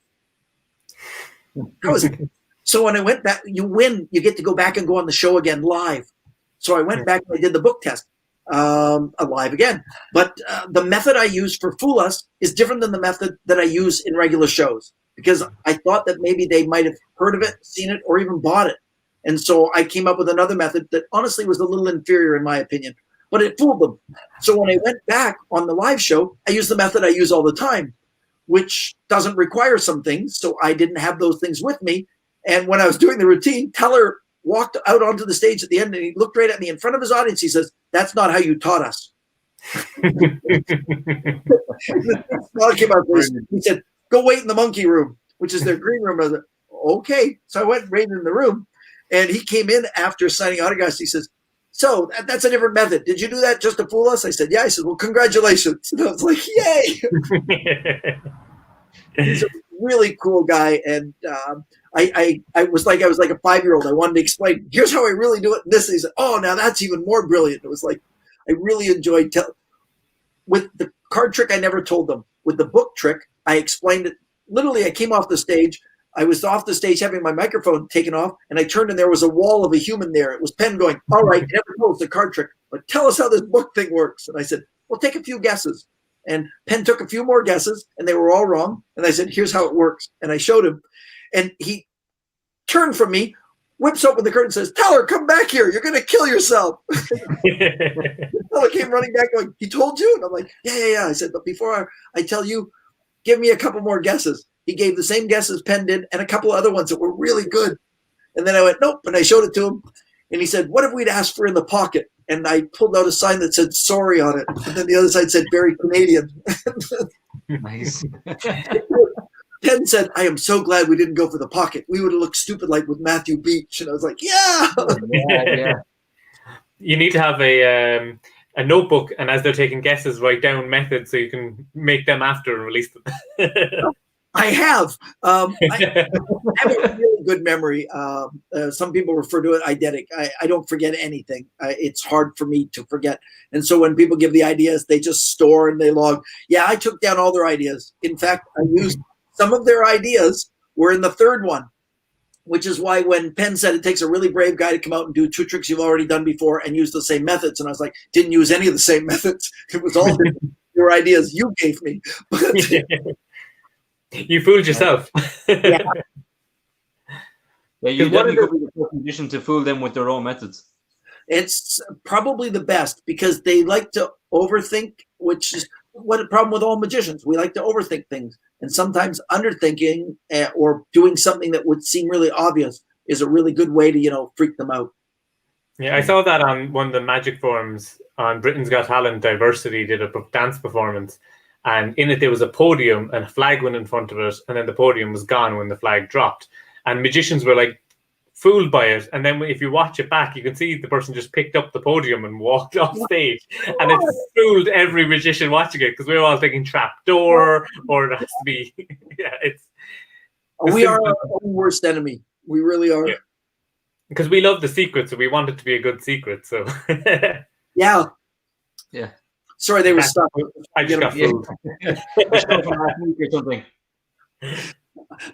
How is it? So when I went back, you win. You get to go back and go on the show again live. So I went back and I did the book test. alive again. But the method I use for Fool Us is different than the method that I use in regular shows, because I thought that maybe they might have heard of it, seen it, or even bought it. And so I came up with another method that honestly was a little inferior in my opinion, but it fooled them. So when I went back on the live show, I used the method I use all the time, which doesn't require some things. So I didn't have those things with me. And when I was doing the routine, Teller walked out onto the stage at the end and he looked right at me in front of his audience. He says, "That's not how you taught us." He said, "Go wait in the monkey room," which is their green room. I was like, okay. So I went right in the room and he came in after signing autographs. He says, "So that's a different method. Did you do that just to fool us?" I said, "Yeah." He said, "Well, congratulations." And I was like, yay. He's a really cool guy. And I was like a 5-year-old. I wanted to explain, here's how I really do it. And this, he said, "Oh, now that's even more brilliant." It was like, I really enjoyed with the card trick. I never told them. With the book trick, I explained it. Literally, I came off the stage. I was off the stage having my microphone taken off, and I turned and there was a wall of a human there. It was Penn going, "All right, never knows the card trick, but tell us how this book thing works." And I said, "Well, take a few guesses." And Penn took a few more guesses, and they were all wrong. And I said, "Here's how it works." And I showed him, and he turned from me, whips open the curtain, and says, "Teller, come back here. You're going to kill yourself." Teller came running back going, "He told you?" And I'm like, yeah. I said, "But before I tell you, give me a couple more guesses." He gave the same guesses Penn did and a couple of other ones that were really good. And then I went, "Nope." And I showed it to him. And he said, "What if we'd asked for in the pocket?" And I pulled out a sign that said "sorry" on it. And then the other side said "very Canadian." Nice. Penn said, "I am so glad we didn't go for the pocket. We would have looked stupid like with Matthew Beach." And I was like, yeah. Yeah. You need to have a notebook, and as they're taking guesses, write down methods so you can make them after and release them. I have. I have a really good memory. Some people refer to it eidetic. I don't forget anything. It's hard for me to forget. And so when people give the ideas, they just store and they log. Yeah, I took down all their ideas. In fact, I used some of their ideas were in the third one, which is why when Penn said it takes a really brave guy to come out and do 2 tricks you've already done before and use the same methods. And I was like, didn't use any of the same methods. It was all your ideas you gave me. But, you fooled yourself. Yeah. Yeah, you definitely could be the first magician to fool them with their own methods. It's probably the best because they like to overthink, which is what the problem with all magicians. We like to overthink things, and sometimes underthinking or doing something that would seem really obvious is a really good way to, freak them out. Yeah, I saw that on one of the magic forums on Britain's Got Talent. Diversity did a dance performance, and in it there was a podium and a flag went in front of it, and then the podium was gone when the flag dropped. And magicians were like fooled by it. And then if you watch it back, you can see the person just picked up the podium and walked off stage. And it fooled every magician watching it because we were all thinking trap door or it has to be. Yeah, we are our own worst enemy. We really are. Yeah. Because we love the secret, so we want it to be a good secret. So yeah. Sorry, they were stuck. I just got fooled.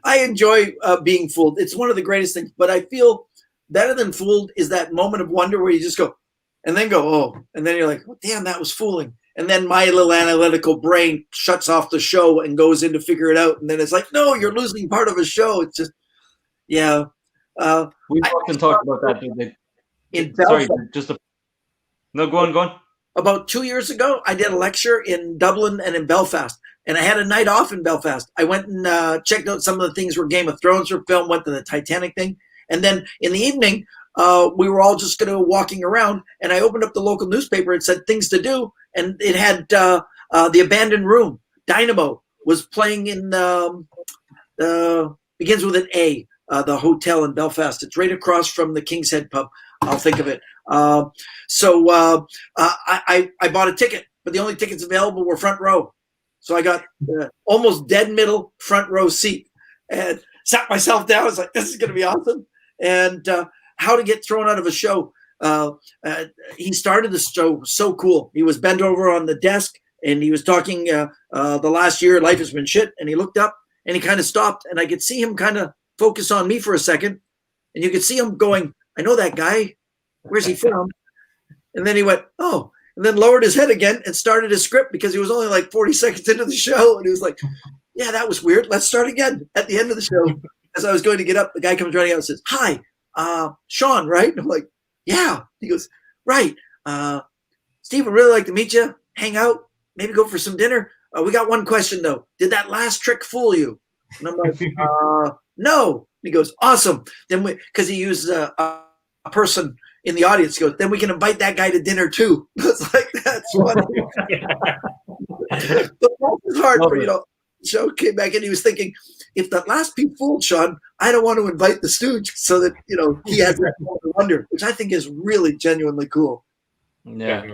I enjoy being fooled. It's one of the greatest things. But I feel better than fooled is that moment of wonder where you just go, and then go, oh, and then you're like, oh, damn, that was fooling. And then my little analytical brain shuts off the show and goes in to figure it out. And then it's like, no, you're losing part of a show. It's just, yeah. We often talk about that. No, go on. About 2 years ago, I did a lecture in Dublin and in Belfast. And I had a night off in Belfast. I went and checked out some of the things where Game of Thrones were filmed, went to the Titanic thing. And then in the evening, we were all just walking around. And I opened up the local newspaper. It said things to do. And it had The Abandoned Room. Dynamo was playing in, begins with an A, the hotel in Belfast. It's right across from the King's Head pub. I'll think of it. So I bought a ticket, but the only tickets available were front row. So I got almost dead middle front row seat and sat myself down. I was like, this is going to be awesome. And how to get thrown out of a show. He started the show so cool. He was bent over on the desk and he was talking the last year, life has been shit. And he looked up and he kind of stopped and I could see him kind of focus on me for a second. And you could see him going, I know that guy. Where's he from? And then he went, oh. and then lowered his head again and started his script because he was only like 40 seconds into the show. And he was like, yeah, that was weird. Let's start again at the end of the show. As I was going to get up, the guy comes running out and says, hi, Shawn, right? And I'm like, yeah. He goes, right. Steve would really like to meet you, hang out, maybe go for some dinner. We got one question, though. Did that last trick fool you? And I'm like, no. He goes, awesome. Then because he used a person in the audience, he goes, then we can invite that guy to dinner, too. It's like, that's funny. But that was hard for, you know, Joe came back and he was thinking, if that last piece fooled Shawn, I don't want to invite the stooge so that, you know, he has that wonder, which I think is really genuinely cool. Yeah.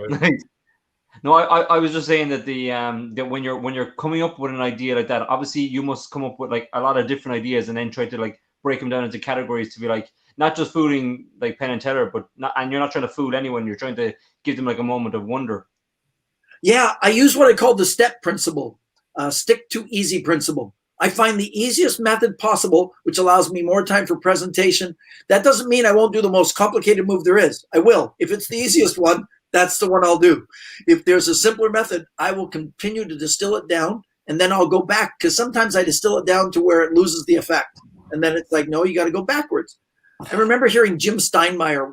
No, I was just saying that that when you're coming up with an idea like that, obviously you must come up with like a lot of different ideas and then try to like break them down into categories to be like not just fooling like Penn and Teller, and you're not trying to fool anyone. You're trying to give them like a moment of wonder. Yeah, I use what I call the step principle. Stick to easy principle. I find the easiest method possible, which allows me more time for presentation. That doesn't mean I won't do the most complicated move there is. I will. If it's the easiest one, that's the one I'll do. If there's a simpler method, I will continue to distill it down, and then I'll go back, because sometimes I distill it down to where it loses the effect. And then it's like, no, you got to go backwards. I remember hearing Jim Steinmeier,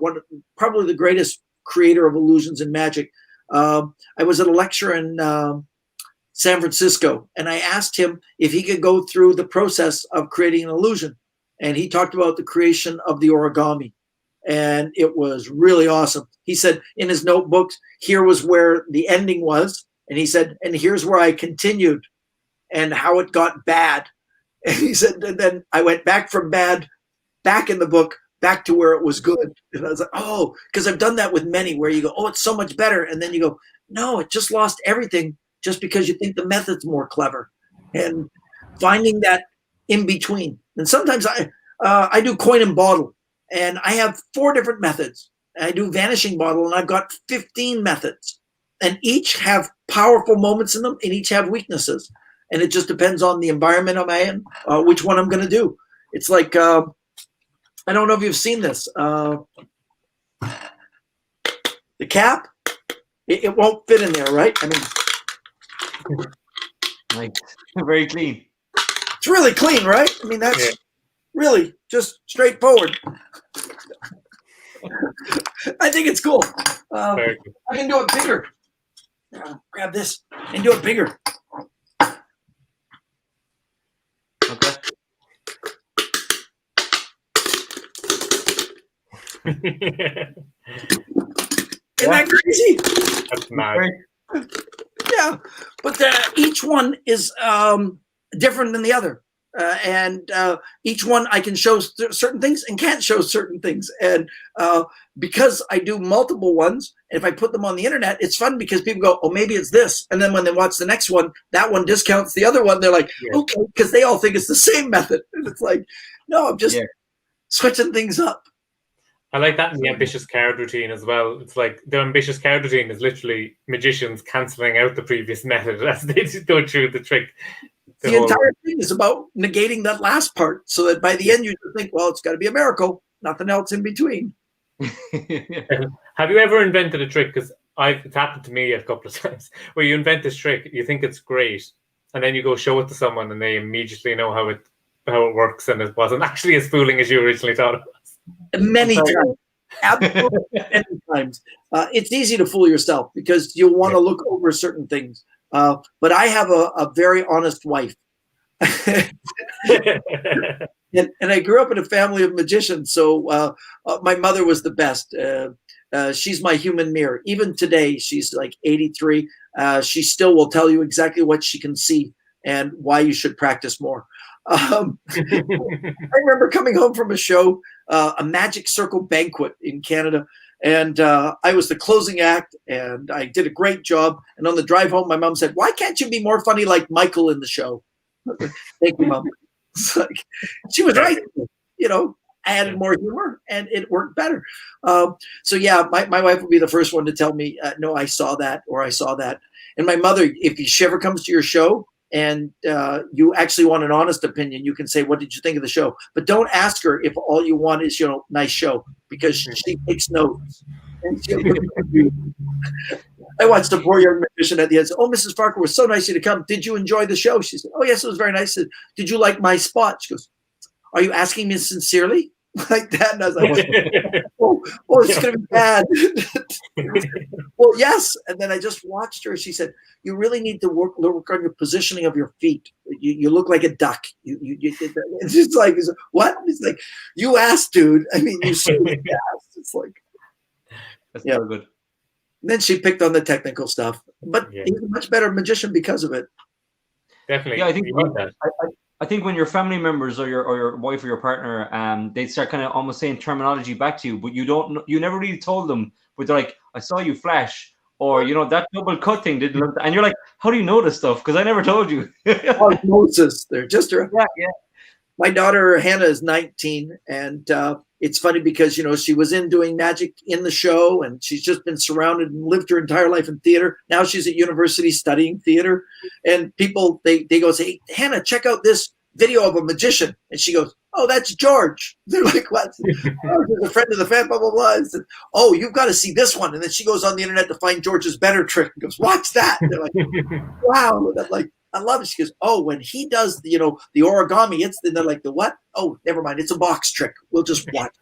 probably the greatest creator of illusions in magic. I was at a lecture in San Francisco, and I asked him if he could go through the process of creating an illusion. And he talked about the creation of the origami. And it was really awesome. He said in his notebooks, here was where the ending was. And he said, and here's where I continued and how it got bad. And he said, and then I went back from bad, back in the book, back to where it was good. And I was like, oh, because I've done that with many where you go, oh, it's so much better. And then you go, no, it just lost everything just because you think the method's more clever. And finding that in between. And sometimes I do coin and bottle. And I have 4 different methods. I do vanishing bottle, and I've got 15 methods. And each have powerful moments in them, and each have weaknesses. And it just depends on the environment I'm in, which one I'm going to do. It's like, I don't know if you've seen this. The cap, it won't fit in there, right? I mean, like, very clean. It's really clean, right? I mean, that's really just straightforward. I think it's cool. I can do it bigger. Grab this and do it bigger. Okay. Isn't that crazy? That's mad. Yeah, but each one is different than the other. And each one I can show certain things and can't show certain things. And because I do multiple ones, if I put them on the internet, it's fun because people go, oh, maybe it's this. And then when they watch the next one, that one discounts the other one. They're like, okay, because they all think it's the same method. And it's like, no, I'm just switching things up. I like that in the ambitious card routine as well. It's like the ambitious card routine is literally magicians cancelling out the previous method as they go through the trick. The entire thing is about negating that last part so that by the end you just think, well, it's got to be a miracle, nothing else in between. Have you ever invented a trick? Because it's happened to me a couple of times where you invent this trick, you think it's great, and then you go show it to someone and they immediately know how it works, and it wasn't actually as fooling as you originally thought it was. Many times. Absolutely many times. It's easy to fool yourself because you'll want to look over certain things. But I have a very honest wife. and I grew up in a family of magicians, so my mother was the best. She's my human mirror. Even today, she's like 83. She still will tell you exactly what she can see and why you should practice more. I remember coming home from a show, a Magic Circle banquet in Canada, and I was the closing act, and I did a great job. And on the drive home, my mom said, "Why can't you be more funny like Michael in the show?" Thank you, Mom. She was right. You know, I added more humor, and it worked better. So yeah, my wife would be the first one to tell me, "No, I saw that," or "I saw that." And my mother, if she ever comes to your show, and you actually want an honest opinion, you can say, "What did you think of the show?" But don't ask her if all you want is, nice show, because she takes notes. And I watched a poor young magician at the end say, "Oh, Mrs. Farquhar, was so nice of you to come. Did you enjoy the show?" She said, "Oh, yes, it was very nice." I said, "Did you like my spot?" She goes, "Are you asking me sincerely?" Like that. And I was like, oh, it's going to be bad. Well, yes. And then I just watched her. She said, "You really need to work on your positioning of your feet. You look like a duck." It's just like, what? It's like, you asked, dude. I mean, you seriously asked. It's like, That's so good. And then she picked on the technical stuff, but he's a much better magician because of it. Definitely. Yeah, I think when your family members or your wife or your partner, they start kind of almost saying terminology back to you, but you never really told them, but they're like, "I saw you flash," or that double cut thing didn't look, and you're like, "How do you know this stuff? Because I never told you." Osmosis. They're just yeah. My daughter Hannah is 19, and it's funny because she was doing magic in the show, and she's just been surrounded and lived her entire life in theater. Now she's at university studying theater, and people they go say, "Hey, Hannah, check out this video of a magician," and she goes, "Oh, that's George." They're like, "What?" "Oh, he's a friend of the fan, blah blah blah." Said, "Oh, you've got to see this one," and then she goes on the internet to find George's better trick and goes, "Watch that." And they're like, "Wow," they're like, "I love it." She goes, "Oh, when he does the origami, they're like, the what? Oh, never mind. It's a box trick. We'll just watch."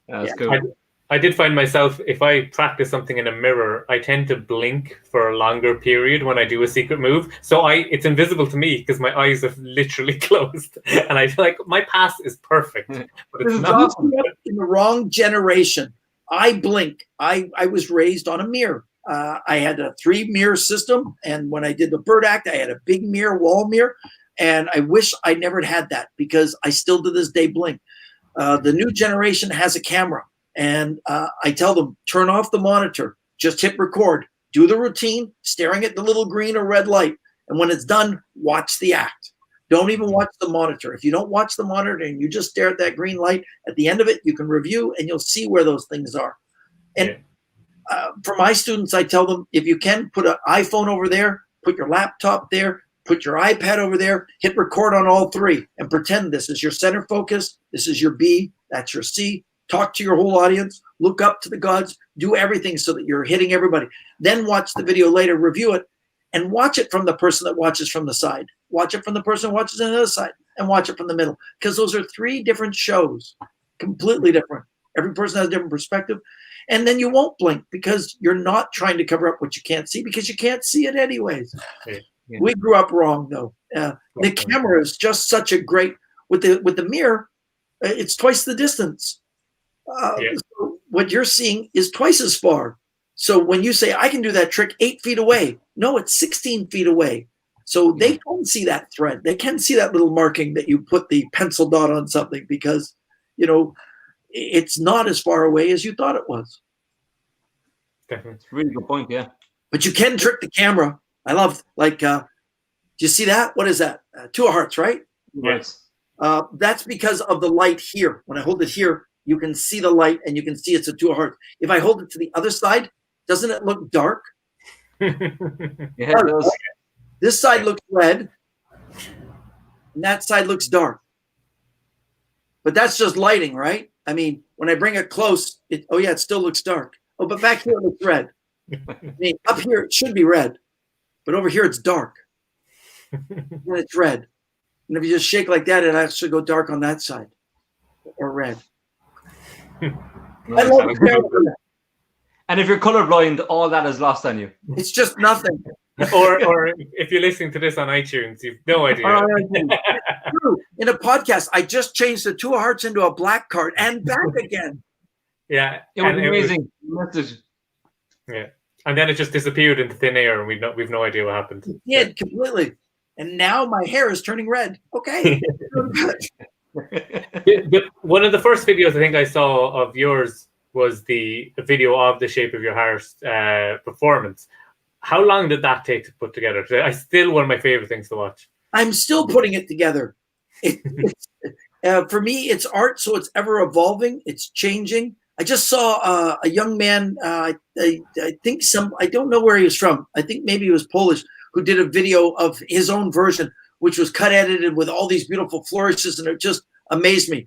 That's cool. I did find myself, if I practice something in a mirror, I tend to blink for a longer period when I do a secret move. So it's invisible to me because my eyes have literally closed. And I feel like my pass is perfect. But it's not. In the wrong generation. I blink. I was raised on a mirror. I had a 3-mirror system, and when I did the Bird Act, I had a big mirror, wall mirror, and I wish I never had that because I still to this day blink. The new generation has a camera, and I tell them, turn off the monitor, just hit record, do the routine, staring at the little green or red light, and when it's done, watch the act. Don't even watch the monitor. If you don't watch the monitor and you just stare at that green light, at the end of it, you can review, and you'll see where those things are. And for my students, I tell them, if you can, put an iPhone over there, put your laptop there, put your iPad over there, hit record on all 3, and pretend this is your center focus, this is your B, that's your C. Talk to your whole audience, look up to the gods, do everything so that you're hitting everybody. Then watch the video later, review it, and watch it from the person that watches from the side. Watch it from the person who watches on the other side, and watch it from the middle. Because those are 3 different shows, completely different. Every person has a different perspective. And then you won't blink because you're not trying to cover up what you can't see because you can't see it anyways. Yeah. We grew up wrong, though. The camera is just such a great with the mirror. It's twice the distance. So what you're seeing is twice as far. So when you say I can do that trick 8 feet away, no, it's 16 feet away. So they can see that thread. They can see that little marking that you put the pencil dot on something because it's not as far away as you thought it was. Definitely. It's a really good point, yeah. But you can trick the camera. I love, do you see that? What is that? 2 of hearts, right? Yes. That's because of the light here. When I hold it here, you can see the light and you can see it's a 2 of hearts. If I hold it to the other side, doesn't it look dark? Yeah, it does. This side looks red and that side looks dark. But that's just lighting, right? I mean, when I bring it close, it still looks dark. Oh, but back here it looks red. I mean, up here it should be red, but over here it's dark. And it's red. And if you just shake like that, it'll actually go dark on that side or red. I love it. And if you're colorblind, all that is lost on you. It's just nothing. or if you're listening to this on iTunes, you've no idea. In a podcast, I just changed the 2 of hearts into a black card and back again. Yeah, it was amazing. Yeah, and then it just disappeared into thin air, and we've no idea what happened. It did completely, and now my hair is turning red. Okay. One of the first videos I think I saw of yours was the video of the Shape of Your Heart performance. How long did that take to put together? It's still one of my favorite things to watch. I'm still putting it together. For me, it's art, so it's ever evolving. It's changing. I just saw a young man. I think I don't know where he was from. I think maybe he was Polish, who did a video of his own version, which was cut edited with all these beautiful flourishes, and it just amazed me.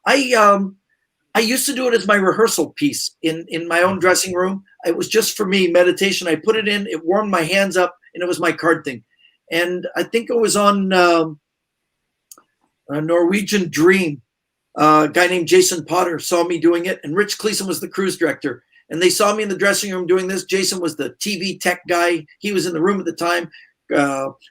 I used to do it as my rehearsal piece in my own dressing room. it was just for me, meditation. I put it in, it warmed my hands up, and it was my card thing. And I think it was on a Norwegian Dream. A guy named Jason Potter saw me doing it, and Rich Cleason was the cruise director. And they saw me in the dressing room doing this. Jason was the TV tech guy. He was in the room at the time.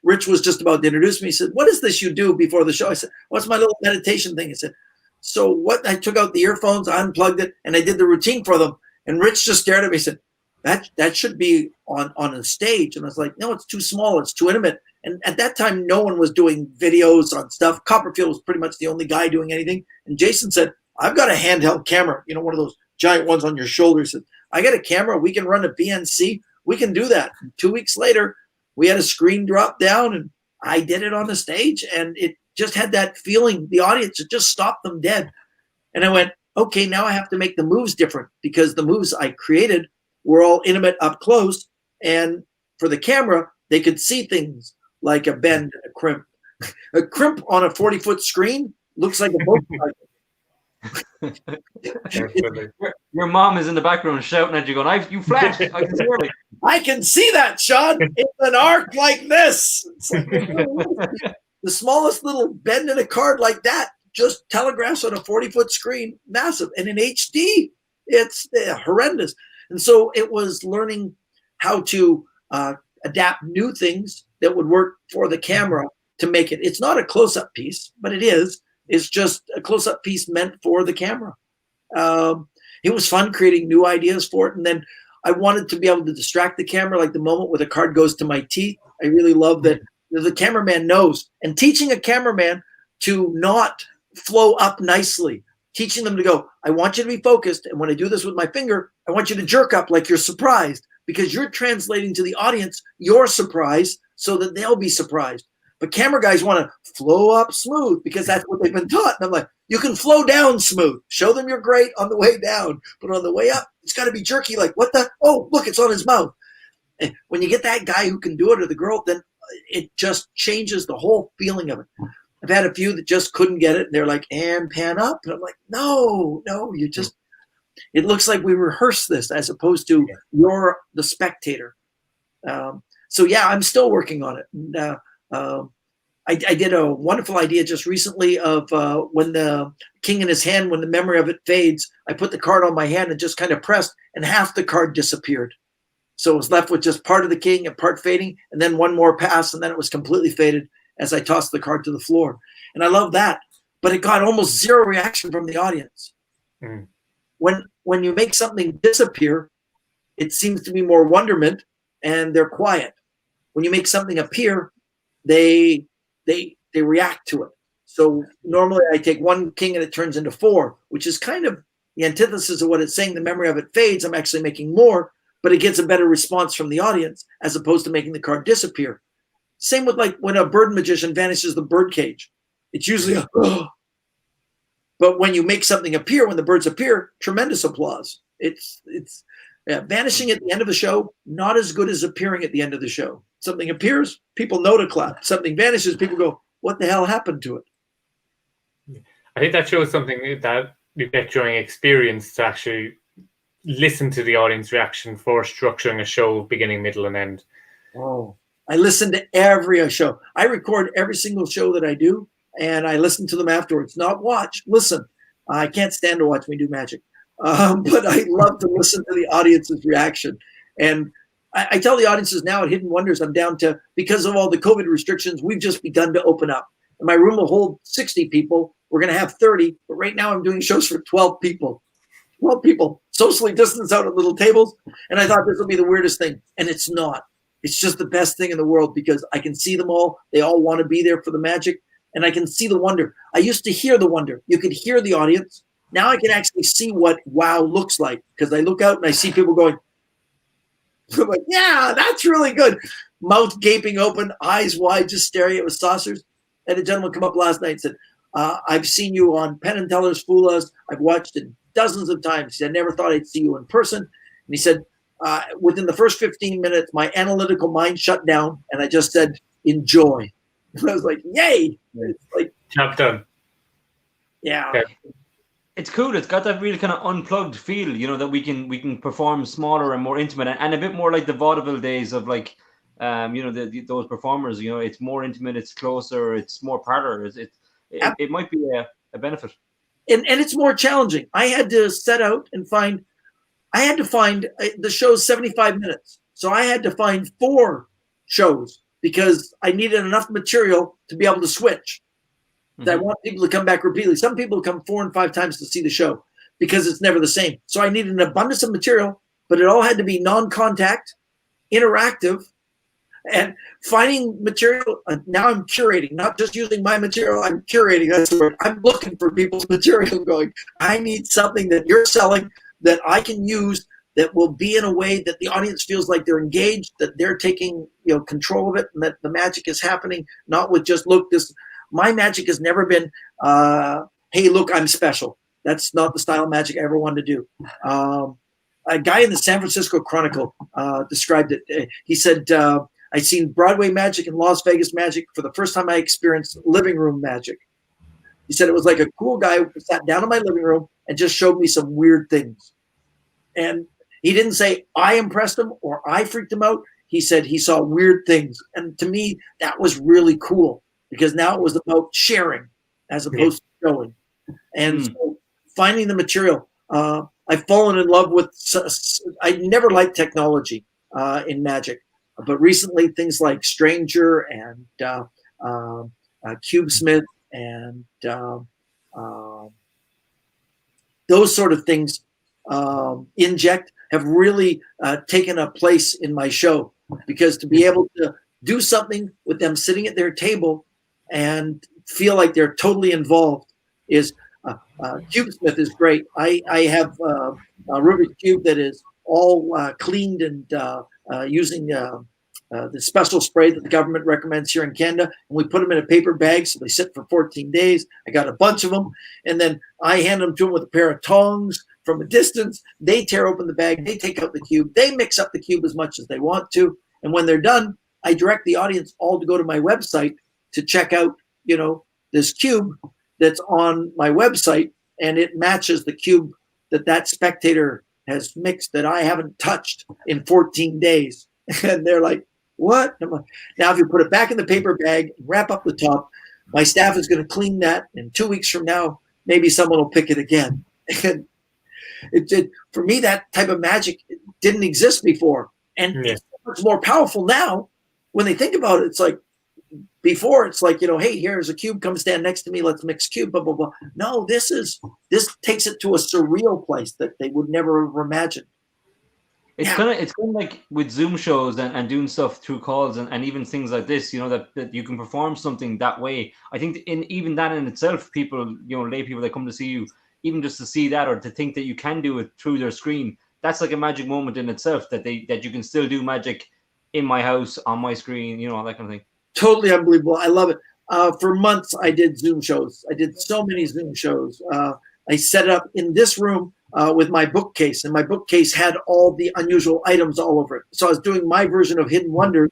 Rich was just about to introduce me. He said, "What is this you do before the show?" I said, "What's my little meditation thing?" He said, "So what?" I took out the earphones, I unplugged it, and I did the routine for them. And Rich just stared at me and said, that should be on a stage. And I was like, "No, it's too small. It's too intimate." And at that time, no one was doing videos on stuff. Copperfield was pretty much the only guy doing anything. And Jason said, "I've got a handheld camera, one of those giant ones on your shoulder." He said, "I got a camera. We can run a BNC. We can do that." And 2 weeks later, we had a screen drop down, and I did it on the stage. And it just had that feeling. The audience, it just stopped them dead. And I went, okay, now I have to make the moves different, because the moves I created were all intimate up close. And for the camera, they could see things like a bend and a crimp. A crimp on a 40-foot screen looks like a motorcycle. Your mom is in the background shouting at you, going, "You flash! I can see it." I can see that, Shawn. It's an arc like this. It's like the smallest little bend in a card like that just telegraphs on a 40-foot screen, massive. And in HD, it's horrendous. And so it was learning how to adapt new things that would work for the camera to make it. It's not a close-up piece, but it is. It's just a close-up piece meant for the camera. It was fun creating new ideas for it. And then I wanted to be able to distract the camera, like the moment where the card goes to my teeth. I really love that the cameraman knows. And teaching a cameraman to not flow up nicely, teaching them to go, "I want you to be focused. And when I do this with my finger, I want you to jerk up like you're surprised, because you're translating to the audience your surprise so that they'll be surprised." But camera guys want to flow up smooth because that's what they've been taught. And I'm like, you can flow down smooth. Show them you're great on the way down. But on the way up, it's got to be jerky. Like, what the? Oh, look, it's on his mouth. And when you get that guy who can do it, or the girl, then it just changes the whole feeling of it. I've had a few that just couldn't get it. And they're like, "And pan up." And I'm like, no, you just, it looks like we rehearsed this as opposed to you're the spectator. So yeah, I'm still working on it. And, I did a wonderful idea just recently of when the king in his hand, when the memory of it fades, I put the card on my hand and just kind of pressed, and half the card disappeared. So it was left with just part of the king and part fading, and then one more pass, and then it was completely faded as I tossed the card to the floor. And I love that. But it got almost zero reaction from the audience. Mm. When you make something disappear, it seems to be more wonderment, and they're quiet. When you make something appear, they react to it. So normally I take one king and it turns into four, which is kind of the antithesis of what it's saying. The memory of it fades. I'm actually making more, but it gets a better response from the audience as opposed to making the card disappear. Same with like when a bird magician vanishes the bird cage. It's usually a, oh. But when you make something appear, when the birds appear, tremendous applause. It's vanishing at the end of the show, not as good as appearing at the end of the show. Something appears, people know to clap. Something vanishes, people go, "What the hell happened to it?" I think that shows something that you get during experience, to actually listen to the audience reaction for structuring a show, beginning, middle, and end. Oh, I listen to every show. I record every single show that I do, and I listen to them afterwards. Not watch, listen. I can't stand to watch me do magic. But I love to listen to the audience's reaction. And I tell the audiences now at Hidden Wonders, I'm down to, because of all the COVID restrictions, we've just begun to open up. And my room will hold 60 people. We're going to have 30. But right now I'm doing shows for 12 people. 12 people, socially distanced out at little tables. And I thought this would be the weirdest thing. And it's not. It's just the best thing in the world, because I can see them all. They all want to be there for the magic. And I can see the wonder. I used to hear the wonder. You could hear the audience. Now I can actually see what wow looks like, because I look out and I see people going, I'm like, yeah, that's really good. Mouth gaping open, eyes wide, just staring at with saucers. And a gentleman come up last night and said, "I've seen you on Penn and Teller's Fool Us. I've watched it dozens of times." He said, "I never thought I'd see you in person." And he said, within the first 15 minutes, my analytical mind shut down and I just said, "Enjoy." And I was like, yay. It's like, job done. Yeah. it's cool. It's got that really kind of unplugged feel, you know, that we can perform smaller and more intimate, and a bit more like the vaudeville days of like, you know, those performers. You know, it's more intimate, it's closer, it's more parlor. It might be a benefit. And it's more challenging. I had to set out and find. I had to find the show's 75 minutes, so I had to find 4 shows because I needed enough material to be able to switch. I want people to come back repeatedly. Some people come 4 and 5 times to see the show because it's never the same. So I needed an abundance of material, but it all had to be non-contact, interactive, and finding material. Now I'm curating, not just using my material. I'm curating. That's the word. I'm looking for people's material going, I need something that you're selling that I can use that will be in a way that the audience feels like they're engaged, that they're taking, you know, control of it, and that the magic is happening, not with just, look, this. My magic has never been, hey, look, I'm special. That's not the style of magic I ever wanted to do. A guy in the San Francisco Chronicle described it. He said, I'd seen Broadway magic and Las Vegas magic. For the first time I experienced living room magic. He said it was like a cool guy who sat down in my living room and just showed me some weird things. And he didn't say I impressed him or I freaked him out. He said he saw weird things. And to me, that was really cool. Because now it was about sharing as opposed to showing. And so finding the material. I've fallen in love with, I never liked technology in magic. But recently things like Stranger and Cubesmith and those sort of things, Inject, have really taken a place in my show. Because to be able to do something with them sitting at their table and feel like they're totally involved is Cubesmith is great. I have a Rubik's Cube that is all cleaned and using the special spray that the government recommends here in Canada. And we put them in a paper bag so they sit for 14 days. I got a bunch of them. And then I hand them to them with a pair of tongs from a distance. They tear open the bag. They take out the cube. They mix up the cube as much as they want to. And when they're done, I direct the audience all to go to my website to check out, you know, this cube that's on my website, and it matches the cube that spectator has mixed that I haven't touched in 14 days. And they're like, what? Now, if you put it back in the paper bag, wrap up the top, my staff is going to clean that. And 2 weeks from now, maybe someone will pick it again. And for me, that type of magic didn't exist before. And it's so much more powerful now. When they think about it, it's like, before it's like, you know, hey, here's a cube, come stand next to me, let's mix cube, blah, blah, blah. No, this takes it to a surreal place that they would never have imagined. It's kind of like with Zoom shows and doing stuff through calls and even things like this, you know, that you can perform something that way. I think even that in itself, people, you know, lay people that come to see you, even just to see that or to think that you can do it through their screen, that's like a magic moment in itself, that you can still do magic in my house, on my screen, you know, all that kind of thing. Totally unbelievable. I love it. For months, I did Zoom shows. I did so many Zoom shows. I set up in this room with my bookcase, and my bookcase had all the unusual items all over it. So I was doing my version of Hidden Wonders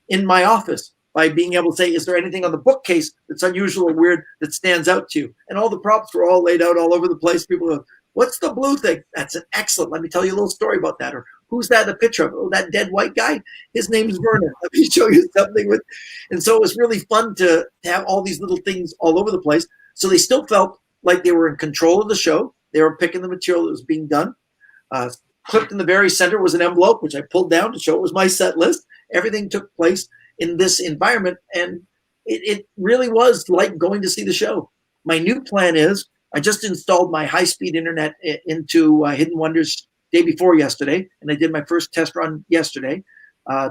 in my office by being able to say, is there anything on the bookcase that's unusual or weird that stands out to you? And all the props were all laid out all over the place. People go, what's the blue thing? That's an excellent. Let me tell you a little story about that. Or who's that? A picture of? Oh, that dead white guy. His name's Vernon. Let me show you something with. And so it was really fun to have all these little things all over the place. So they still felt like they were in control of the show. They were picking the material that was being done. Clipped in the very center was an envelope, which I pulled down to show it was my set list. Everything took place in this environment, and it really was like going to see the show. My new plan is, I just installed my high-speed internet into Hidden Wonders day before yesterday, and I did my first test run yesterday.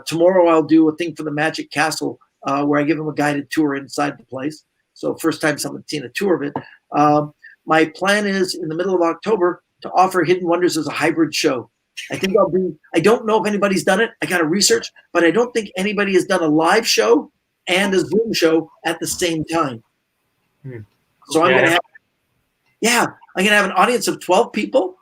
Tomorrow I'll do a thing for the Magic Castle where I give them a guided tour inside the place. So first time someone's seen a tour of it. My plan is in the middle of October to offer Hidden Wonders as a hybrid show. I think I don't know if anybody's done it. I got to research, but I don't think anybody has done a live show and a Zoom show at the same time. So I'm going to have an audience of 12 people.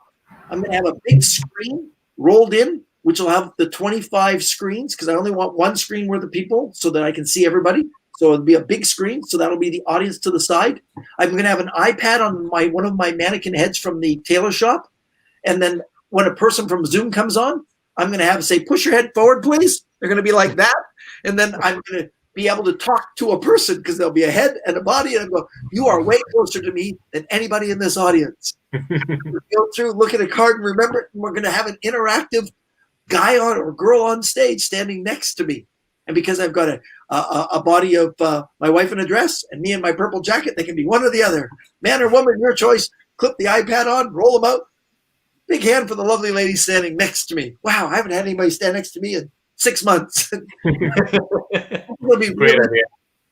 I'm going to have a big screen rolled in, which will have the 25 screens, because I only want one screen worth of people so that I can see everybody. So it'll be a big screen. So that'll be the audience to the side. I'm going to have an iPad on one of my mannequin heads from the tailor shop. And then when a person from Zoom comes on, I'm going to have say, push your head forward, please. They're going to be like that. And then I'm going to be able to talk to a person because there'll be a head and a body. And I go, you are way closer to me than anybody in this audience. Go through, look at a card and remember it. And we're going to have an interactive guy on or girl on stage standing next to me. And because I've got a body of my wife in a dress and me in my purple jacket, they can be one or the other. Man or woman, your choice. Clip the iPad on, roll them out. Big hand for the lovely lady standing next to me. Wow, I haven't had anybody stand next to me in 6 months. It'll be Great idea.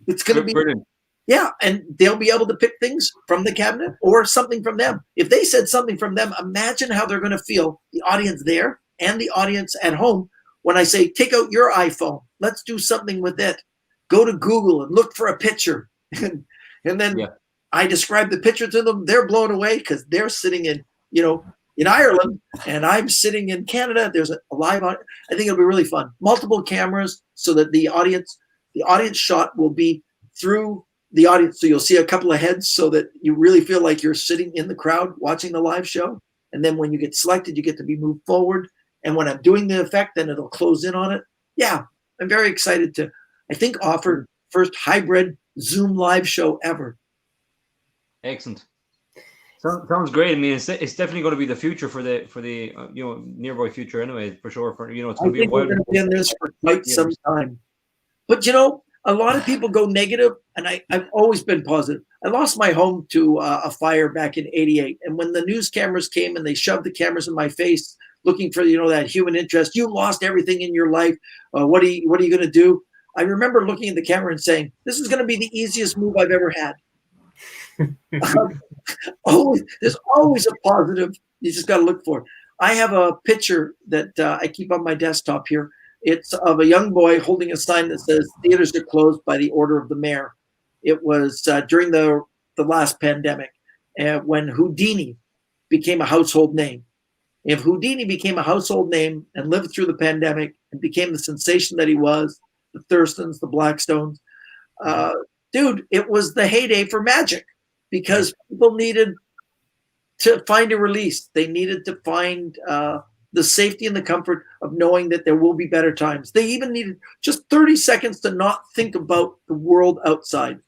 It's going to be brilliant. Yeah, and they'll be able to pick things from the cabinet or something from them. If they said something from them, imagine how they're going to feel, the audience there and the audience at home, when I say, take out your iPhone. Let's do something with it. Go to Google and look for a picture. and then I describe the picture to them. They're blown away because they're sitting in Ireland and I'm sitting in Canada. There's a live audience. I think it'll be really fun. Multiple cameras so that the audience shot will be through the audience. So you'll see a couple of heads so that you really feel like you're sitting in the crowd watching the live show. And then when you get selected, you get to be moved forward. And when I'm doing the effect, then it'll close in on it. Yeah, I'm very excited to, I think, offer first hybrid Zoom live show ever. Excellent. Sounds great. I mean, it's definitely going to be the future for the nearby future anyway, for sure. It's going to be a while. We're going to be in this for quite some time. But a lot of people go negative, and I've always been positive. I lost my home to a fire back in '88, and when the news cameras came and they shoved the cameras in my face, looking for that human interest, you lost everything in your life. What are you going to do? I remember looking at the camera and saying, "This is going to be the easiest move I've ever had." There's always a positive. You just got to look for it. I have a picture that I keep on my desktop here. It's of a young boy holding a sign that says theaters are closed by the order of the mayor. It was during the last pandemic when Houdini became a household name. If Houdini became a household name and lived through the pandemic and became the sensation that he was, the Thurstons, the Blackstones, dude, it was the heyday for magic because people needed to find a release. They needed to find the safety and the comfort of knowing that there will be better times. They even needed just 30 seconds to not think about the world outside.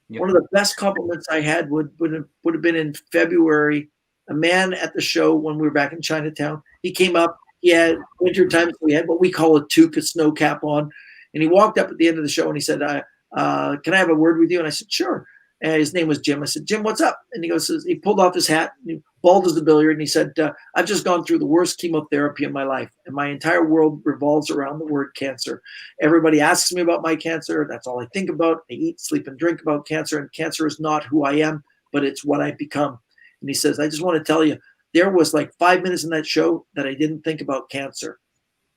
Yep. One of the best compliments I had would have been in February. A man at the show when we were back in Chinatown, he came up. He had winter time, so we had what we call a toque, a snow cap on. And he walked up at the end of the show and he said, can I have a word with you? And I said, sure. And his name was Jim. I said, Jim, what's up? And he goes, he pulled off his hat, and he bald as the billiard, and he said, I've just gone through the worst chemotherapy in my life, and my entire world revolves around the word cancer. Everybody asks me about my cancer. That's all I think about. I eat, sleep, and drink about cancer, and cancer is not who I am, but it's what I've become. And he says, I just want to tell you, there was like 5 minutes in that show that I didn't think about cancer.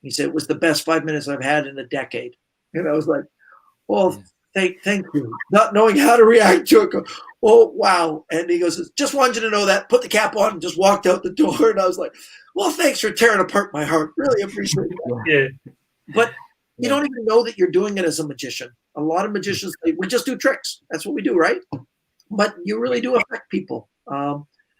He said, it was the best 5 minutes I've had in a decade. And I was like, well, thank you. Not knowing how to react to it. Go, oh, wow. And he goes, just wanted you to know that. Put the cap on and just walked out the door. And I was like, well, thanks for tearing apart my heart. Really appreciate that. Yeah. But you don't even know that you're doing it as a magician. A lot of magicians, we just do tricks. That's what we do, right? But you really do affect people.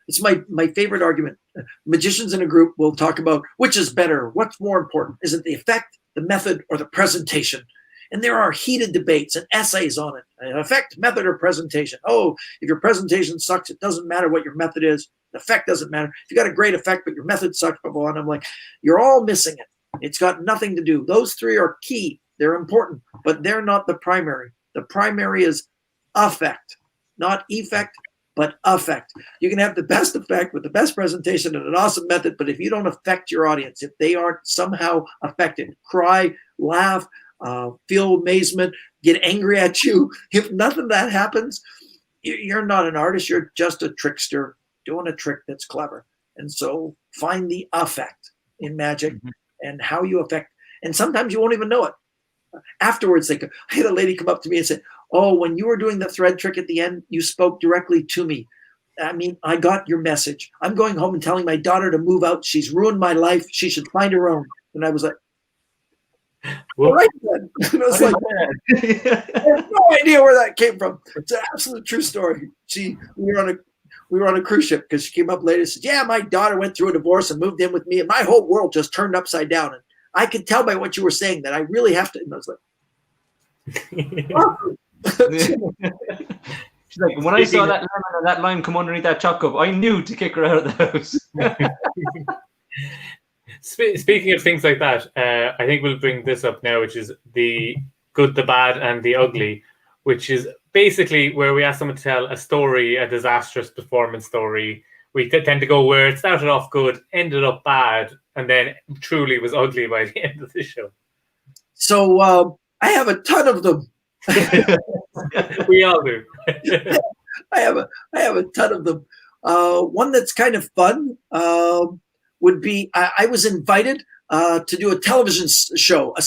It's my favorite argument. Magicians in a group will talk about which is better, what's more important. Is it the effect, the method, or the presentation? And there are heated debates and essays on it. Effect, method, or presentation. Oh, if your presentation sucks, it doesn't matter what your method is. The effect doesn't matter. If you got a great effect, but your method sucks, blah, blah, blah. And I'm like, you're all missing it. It's got nothing to do. Those three are key. They're important, but they're not the primary. The primary is effect, not effect, but effect. You can have the best effect with the best presentation and an awesome method, but if you don't affect your audience, if they aren't somehow affected, cry, laugh, feel amazement, get angry at you, if nothing of that happens, you're not an artist. You're just a trickster doing a trick that's clever. And so find the effect in magic and how you affect. And sometimes you won't even know it. Afterwards, I had a lady come up to me and say, oh, when you were doing the thread trick at the end, you spoke directly to me. I mean, I got your message. I'm going home and telling my daughter to move out. She's ruined my life. She should find her own. And I was like, All right then. And I was like, I have no idea where that came from. It's an absolute true story. We were on a cruise ship because she came up later and said, yeah, my daughter went through a divorce and moved in with me, and my whole world just turned upside down. And I could tell by what you were saying that I really have to. And I was like, oh. She's like, when I saw that lemon and that lime come underneath that chop cup, I knew to kick her out of the house. Speaking of things like that, I think we'll bring this up now, which is the good, the bad, and the ugly, which is basically where we ask someone to tell a story, a disastrous performance story. We tend to go where it started off good, ended up bad, and then truly was ugly by the end of the show. So I have a ton of them. We all do. I have a ton of them. One that's kind of fun would be I was invited to do a television show, a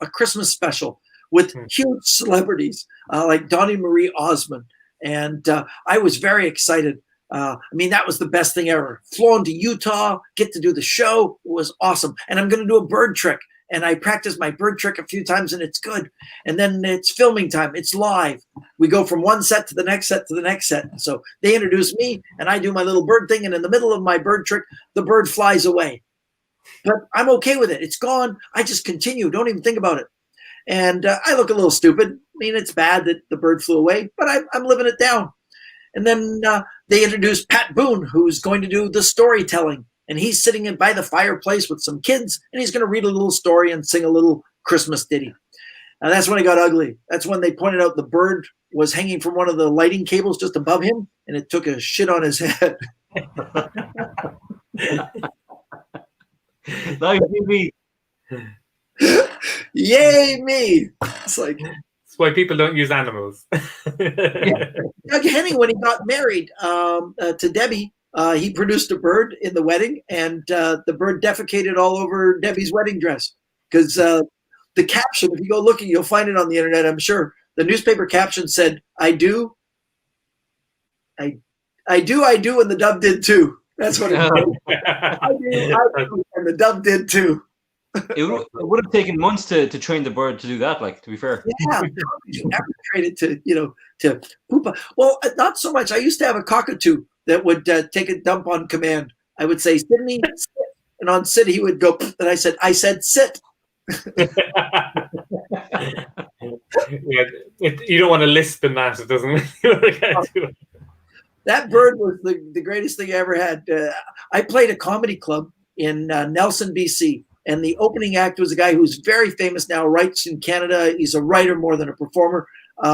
Christmas special with huge celebrities like Donnie Marie Osmond, and I was very excited. I mean, that was the best thing ever. Flown to Utah, get to do the show. It was awesome. And I'm going to do a bird trick. And I practiced my bird trick a few times, and it's good. And then it's filming time. It's live. We go from one set to the next set to the next set. So they introduce me, and I do my little bird thing. And in the middle of my bird trick, the bird flies away. But I'm okay with it. It's gone. I just continue. Don't even think about it. And I look a little stupid. I mean, it's bad that the bird flew away, but I'm living it down. And then they introduce Pat Boone, who's going to do the storytelling. And he's sitting by the fireplace with some kids, and he's going to read a little story and sing a little Christmas ditty. And that's when it got ugly. That's when they pointed out the bird was hanging from one of the lighting cables just above him, and it took a shit on his head. Like me. Yay, me. It's like... That's why people don't use animals. Doug Henning, when he got married to Debbie, he produced a bird in the wedding, and the bird defecated all over Debbie's wedding dress. Because the caption, if you go looking, you'll find it on the internet, I'm sure. The newspaper caption said, I do, and the dove did too. That's what it was. I do, and the dove did too. It would have taken months to train the bird to do that, like, to be fair. Yeah, you never train it to poop. Well, not so much. I used to have a cockatoo that would take a dump on command. I would say, Sydney, sit. And on sit, he would go, and I said, sit. Yeah, you don't want to lisp in that. It doesn't work out too well. That bird was the greatest thing I ever had. I played a comedy club in Nelson, BC. And the opening act was a guy who's very famous now, writes in Canada. He's a writer more than a performer. He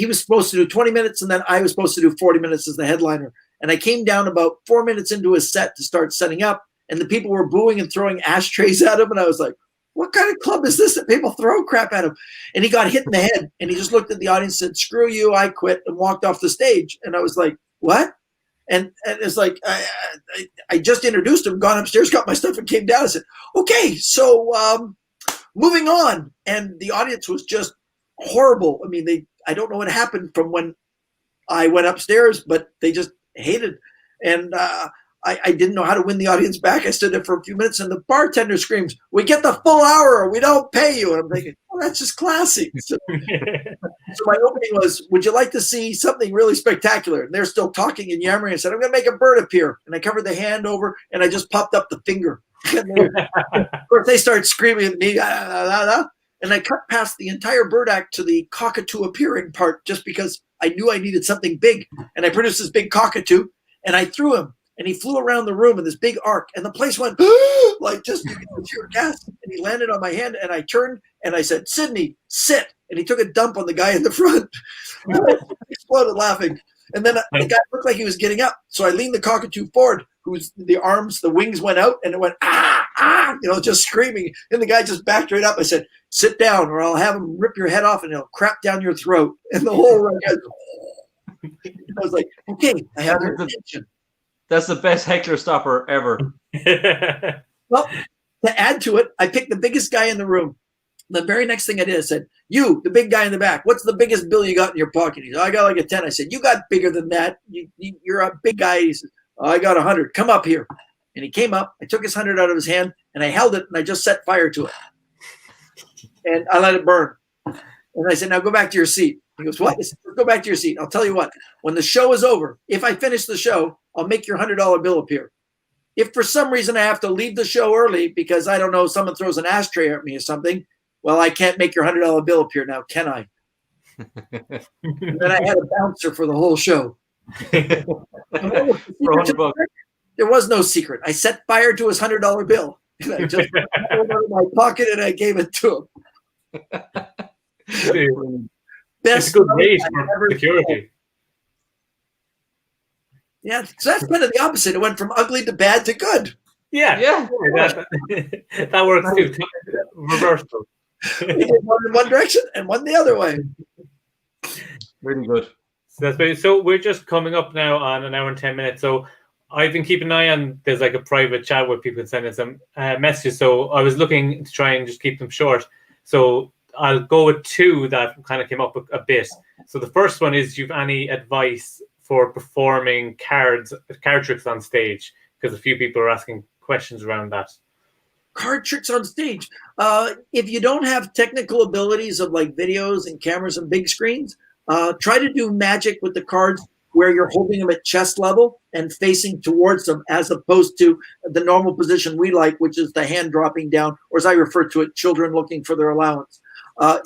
was supposed to do 20 minutes, and then I was supposed to do 40 minutes as the headliner. And I came down about 4 minutes into his set to start setting up, and the people were booing and throwing ashtrays at him. And I was like, what kind of club is this that people throw crap at him? And he got hit in the head, and he just looked at the audience and said, screw you, I quit, and walked off the stage. And I was like, what? And it's like, I just introduced him, gone upstairs, got my stuff, and came down and said, okay, so moving on. And the audience was just horrible. I mean, I don't know what happened from when I went upstairs, but they just hated. And I didn't know how to win the audience back. I stood there for a few minutes, and the bartender screams, we get the full hour or we don't pay you. And I'm thinking, oh, that's just classy. So my opening was, would you like to see something really spectacular? And they're still talking and yammering. I said, I'm going to make a bird appear. And I covered the hand over, and I just popped up the finger. Of course, they started screaming at me. And I cut past the entire bird act to the cockatoo appearing part just because I knew I needed something big. And I produced this big cockatoo, and I threw him. And he flew around the room in this big arc, and the place went like just pure gas. And he landed on my hand, and I turned and I said, Sydney, sit. And he took a dump on the guy in the front. I exploded laughing. And then the guy looked like he was getting up. So I leaned the cockatoo forward, the wings went out, and it went, just screaming. And the guy just backed right up. I said, sit down, or I'll have him rip your head off, and he'll crap down your throat. And the whole run, I was like, okay, I have your attention. That's the best heckler stopper ever. Well, to add to it, I picked the biggest guy in the room. The very next thing I did, I said, you, the big guy in the back, what's the biggest bill you got in your pocket? He said, I got like a 10. I said, you got bigger than that. You're a big guy. He said, I got 100. Come up here. And he came up. I took his 100 out of his hand, and I held it and I just set fire to it. And I let it burn. And I said, now go back to your seat. He goes, what? I said, go back to your seat. I'll tell you what, when the show is over, if I finish the show, I'll make your $100 bill appear. If for some reason I have to leave the show early because, I don't know, someone throws an ashtray at me or something, well, I can't make your $100 bill appear now, can I? And then I had a bouncer for the whole show. There was no secret. I set fire to his $100 bill. And I just pulled it out of my pocket and I gave it to him. Best good rate for security. Yeah, so that's kind of the opposite. It went from ugly to bad to good. Yeah. That works too. Reversal. We did one in one direction and one the other way. Really good. So we're just coming up now on an hour and 10 minutes. So I've been keeping an eye on, there's like a private chat where people can send in some messages. So I was looking to try and just keep them short. So I'll go with two that kind of came up a bit. So the first one is, do you have any advice for performing card tricks on stage? Because a few people are asking questions around that. Card tricks on stage. If you don't have technical abilities of like videos and cameras and big screens, try to do magic with the cards where you're holding them at chest level and facing towards them, as opposed to the normal position we like, which is the hand dropping down, or as I refer to it, children looking for their allowance.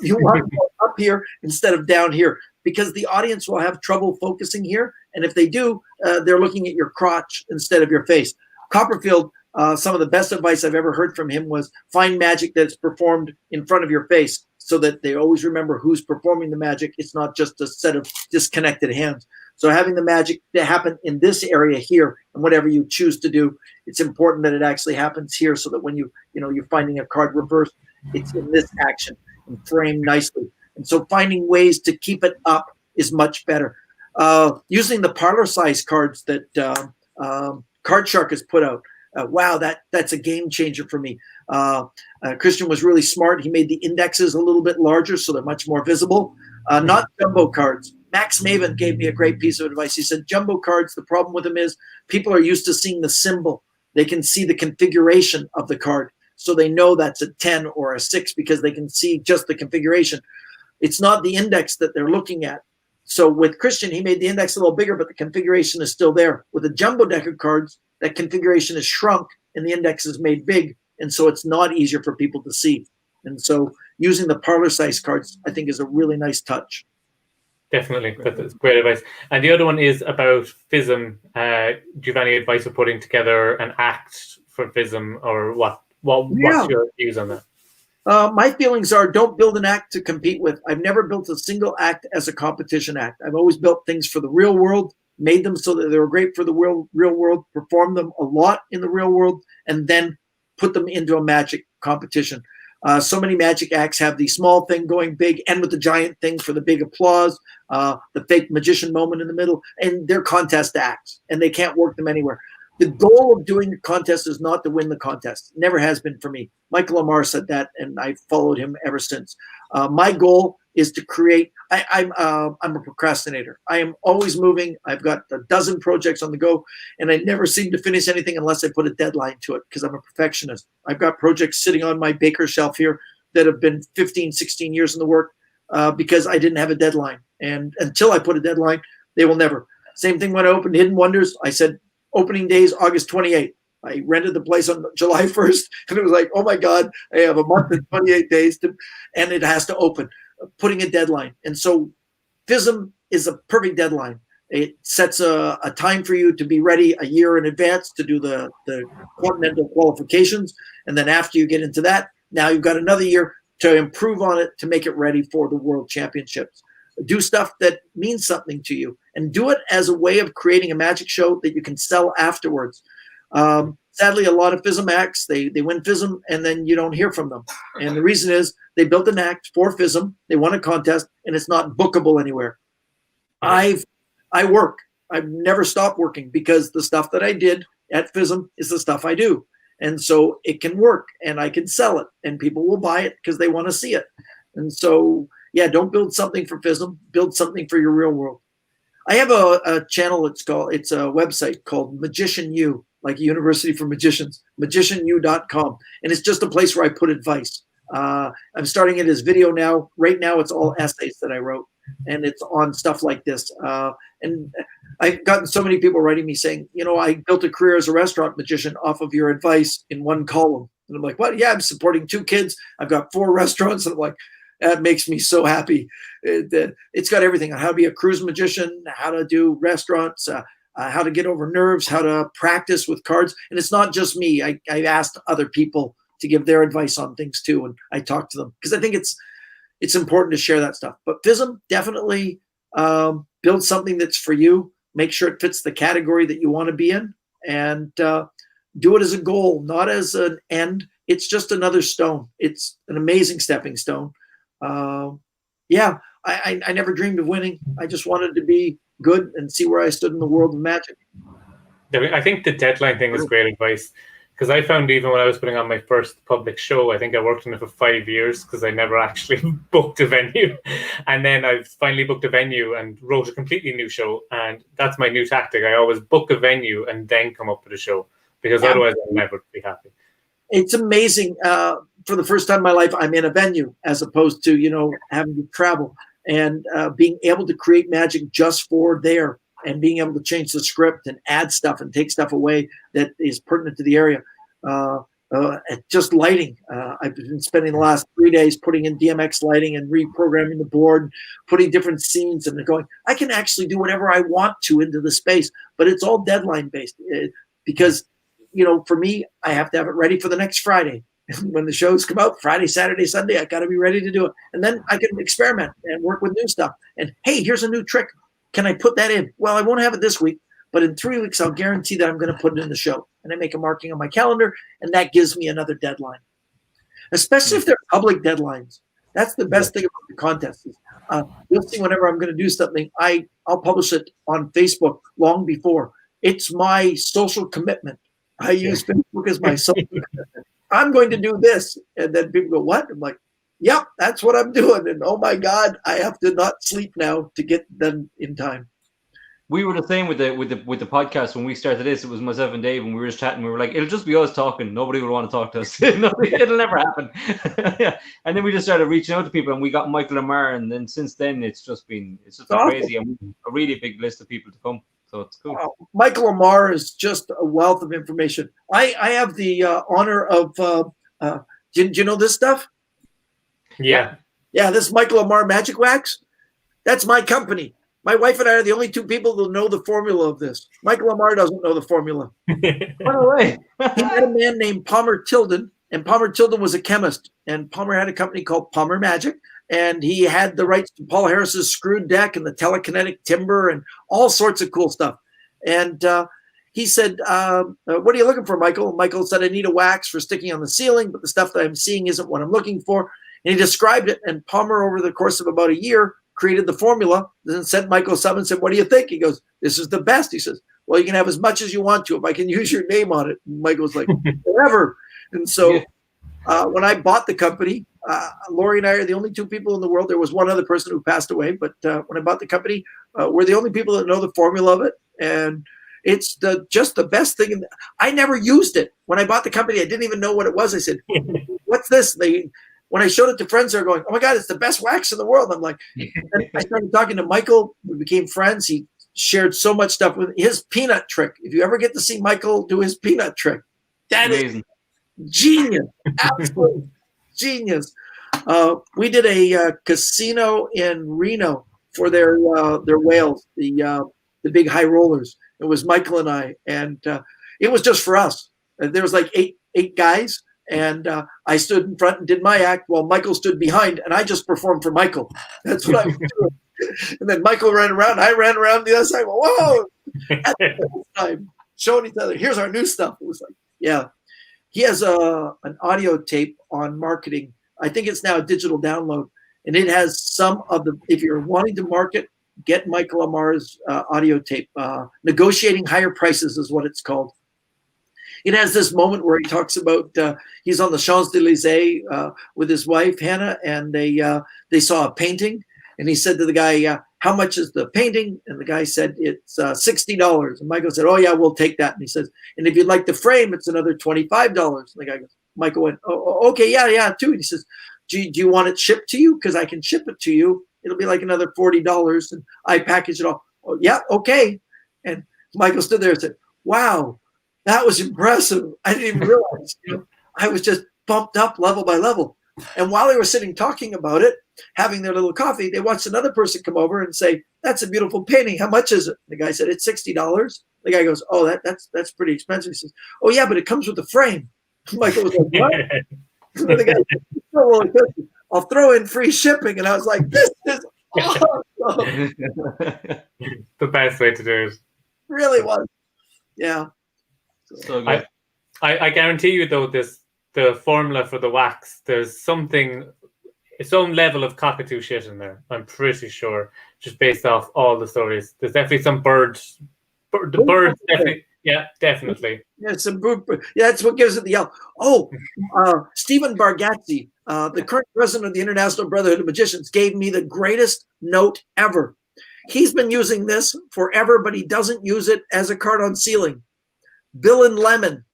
You want to go up here instead of down here, because the audience will have trouble focusing here. And if they do, they're looking at your crotch instead of your face. Copperfield, some of the best advice I've ever heard from him was find magic that's performed in front of your face so that they always remember who's performing the magic. It's not just a set of disconnected hands. So having the magic to happen in this area here, and whatever you choose to do, it's important that it actually happens here, so that when you're finding a card reversed, it's in this action and framed nicely. And so finding ways to keep it up is much better. Using the parlor size cards that Card Shark has put out. Wow, that's a game changer for me. Christian was really smart. He made the indexes a little bit larger so they're much more visible. Not jumbo cards. Max Maven gave me a great piece of advice. He said, jumbo cards, the problem with them is people are used to seeing the symbol. They can see the configuration of the card. So they know that's a 10 or a 6 because they can see just the configuration. It's not the index that they're looking at. So with Christian, he made the index a little bigger, but the configuration is still there. With the jumbo deck of cards, that configuration is shrunk and the index is made big. And so it's not easier for people to see. And so using the parlor size cards, I think, is a really nice touch. Definitely. That's great advice. And the other one is about FISM. Do you have any advice for putting together an act for FISM, or what's your views on that? My feelings are, don't build an act to compete with. I've never built a single act as a competition act. I've always built things for the real world, made them so that they were great for the real world, performed them a lot in the real world, and then put them into a magic competition. So many magic acts have the small thing going big, and with the giant thing for the big applause, the fake magician moment in the middle, and they're contest acts, and they can't work them anywhere. The goal of doing the contest is not to win the contest. Never has been for me. Michael Amar said that, and I followed him ever since. My goal is to create. I'm a procrastinator. I am always moving. I've got a dozen projects on the go, and I never seem to finish anything unless I put a deadline to it, because I'm a perfectionist. I've got projects sitting on my baker shelf here that have been 15, 16 years in the work because I didn't have a deadline. And until I put a deadline, they will never. Same thing when I opened Hidden Wonders. I said, opening day is August 28th. I rented the place on July 1st, and it was like, oh my God, I have a month and 28 days and it has to open. Putting a deadline. And so FISM is a perfect deadline. It sets a time for you to be ready a year in advance to do the continental qualifications. And then after you get into that, now you've got another year to improve on it to make it ready for the World Championships. Do stuff that means something to you, and do it as a way of creating a magic show that you can sell afterwards. Sadly, a lot of FISM acts, they win FISM and then you don't hear from them. And the reason is they built an act for FISM, they won a contest, and it's not bookable anywhere. I work. I've never stopped working because the stuff that I did at FISM is the stuff I do. And so it can work and I can sell it and people will buy it because they want to see it. And so, yeah, don't build something for FISM, build something for your real world. I have a channel, it's a website called Magician U. like a university for magicians, magicianu.com. And it's just a place where I put advice. I'm starting it as video now. Right now, it's all essays that I wrote, and it's on stuff like this. And I've gotten so many people writing me saying, I built a career as a restaurant magician off of your advice in one column. And I'm like, what? Yeah, I'm supporting 2 kids. I've got 4 restaurants. And I'm like, that makes me so happy. It's got everything on how to be a cruise magician, how to do restaurants, how to get over nerves, how to practice with cards. And it's not just me. I asked other people to give their advice on things too. And I talk to them because I think it's important to share that stuff. But FISM, definitely build something that's for you. Make sure it fits the category that you want to be in, and do it as a goal, not as an end. It's just another stone. It's an amazing stepping stone. I never dreamed of winning. I just wanted to be good and see where I stood in the world of magic. I think the deadline thing is great advice, because I found even when I was putting on my first public show, I think I worked on it for 5 years because I never actually booked a venue. And then I finally booked a venue and wrote a completely new show. And that's my new tactic. I always book a venue and then come up with a show, because otherwise I'll never be happy. It's amazing. For the first time in my life, I'm in a venue as opposed to, having to travel, and being able to create magic just for there, and being able to change the script and add stuff and take stuff away that is pertinent to the area. Just lighting. I've been spending the last 3 days putting in DMX lighting and reprogramming the board, putting different scenes, and going, I can actually do whatever I want to into the space, but it's all deadline based because, for me, I have to have it ready for the next Friday. When the shows come out, Friday, Saturday, Sunday, I got to be ready to do it. And then I can experiment and work with new stuff. And hey, here's a new trick. Can I put that in? Well, I won't have it this week, but in 3 weeks, I'll guarantee that I'm going to put it in the show. And I make a marking on my calendar, and that gives me another deadline. Especially if they're public deadlines. That's the best thing about the contest. You'll see whenever I'm going to do something, I'll publish it on Facebook long before. It's my social commitment. I use Facebook as my social commitment. I'm going to do this. And then people go, what? I'm like, yep, that's what I'm doing. And oh my God, I have to not sleep now to get them in time. We were the same with the podcast when we started this. It was myself and Dave, and we were just chatting. We were like, it'll just be us talking. Nobody will want to talk to us. It'll never happen. Yeah. And then we just started reaching out to people, and we got Michael Lamar, and then since then it's just been crazy, and a really big list of people to come. So it's cool. Michael Lamar is just a wealth of information. I have the honor of. Do you know this stuff? Yeah. Yeah, this Michael Lamar Magic Wax. That's my company. My wife and I are the only 2 people that know the formula of this. Michael Lamar doesn't know the formula. By the way, he met a man named Palmer Tilden, and Palmer Tilden was a chemist. And Palmer had a company called Palmer Magic, and he had the rights to Paul Harris's screwed deck and the telekinetic timber and all sorts of cool stuff. And he said, what are you looking for, Michael? And Michael said, I need a wax for sticking on the ceiling, but the stuff that I'm seeing isn't what I'm looking for. And he described it, and Palmer, over the course of about a year, created the formula, then sent Michael some and said, what do you think? He goes, this is the best. He says, well, you can have as much as you want to if I can use your name on it. And Michael's like, whatever. And so when I bought the company, Lori and I are the only 2 people in the world. There was one other person who passed away, but when I bought the company, we're the only people that know the formula of it. And it's just the best thing. I never used it. When I bought the company, I didn't even know what it was. I said, what's this? When I showed it to friends, they're going, oh my God, it's the best wax in the world. I'm like, and I started talking to Michael. We became friends. He shared so much stuff with his peanut trick. If you ever get to see Michael do his peanut trick, that is genius. Absolute genius. We did a casino in Reno for their whales, the big high rollers. It was Michael and I, and it was just for us. There was like eight guys. And I stood in front and did my act while Michael stood behind, and I just performed for Michael. That's what I was doing. And then Michael ran around. I ran around the other side. Whoa! At the time, showing each other, here's our new stuff. It was like, yeah. He has an audio tape on marketing. I think it's now a digital download. And it has some of the, if you're wanting to market, get Michael Lamar's audio tape. Negotiating Higher Prices is what it's called. It has this moment where he talks about he's on the Champs-Élysées with his wife Hannah, and they saw a painting, And he said to the guy, how much is the painting? And the guy said, it's $60. And Michael said, oh, yeah, we'll take that. And he says, and if you'd like the frame, it's another $25. And the guy goes, Michael went, oh, okay, yeah, too. And he says, do you want it shipped to you? Because I can ship it to you. It'll be like another $40. And I package it all. Oh, yeah, okay. And Michael stood there and said, wow, that was impressive. I didn't even realize, I was just bumped up level by level. And while they were sitting talking about it, having their little coffee, they watched another person come over and say, that's a beautiful painting. How much is it? The guy said, it's $60. The guy goes, oh, that's pretty expensive. He says, oh, yeah, but it comes with a frame. Michael was like, what? The guy said, oh, well, I'll throw in free shipping. And I was like, this is awesome. The best way to do it. Really was. Yeah. So good. I guarantee you, though, the formula for the wax, there's some level of cockatoo shit in there. I'm pretty sure, just based off all the stories. There's definitely some birds. The birds, definitely. Yeah, definitely. Yeah, that's what gives it the yell. Oh, Stephen Bargatze, the current president of the International Brotherhood of Magicians, gave me the greatest note ever. He's been using this forever, but he doesn't use it as a card on ceiling. Bill and lemon.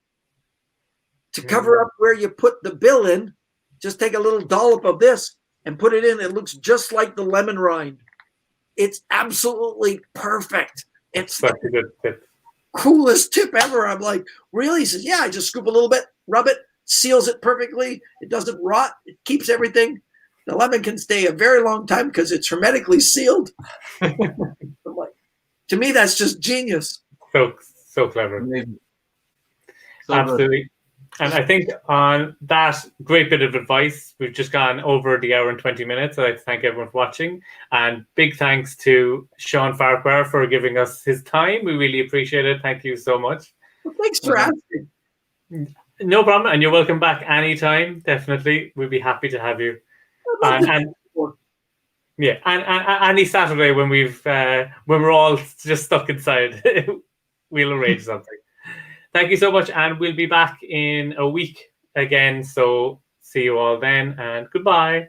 To cover up where you put the bill in, just take a little dollop of this and put it in. It looks just like the lemon rind. It's absolutely perfect. It's such a good tip. Coolest tip ever. I'm like, really? He says, yeah, I just scoop a little bit, rub it, seals it perfectly. It doesn't rot. It keeps everything. The lemon can stay a very long time because it's hermetically sealed. I'm like, to me, that's just genius. So clever. Amazing. So absolutely. Good. And I think on that great bit of advice, we've just gone over the hour and 20 minutes. I'd like to thank everyone for watching. And big thanks to Shawn Farquhar for giving us his time. We really appreciate it. Thank you so much. Well, thanks for asking. No problem. And you're welcome back anytime. Definitely. We'd be happy to have you. And any Saturday when we're all just stuck inside, we'll arrange something. Thank you so much, and we'll be back in a week again. So see you all then, and goodbye.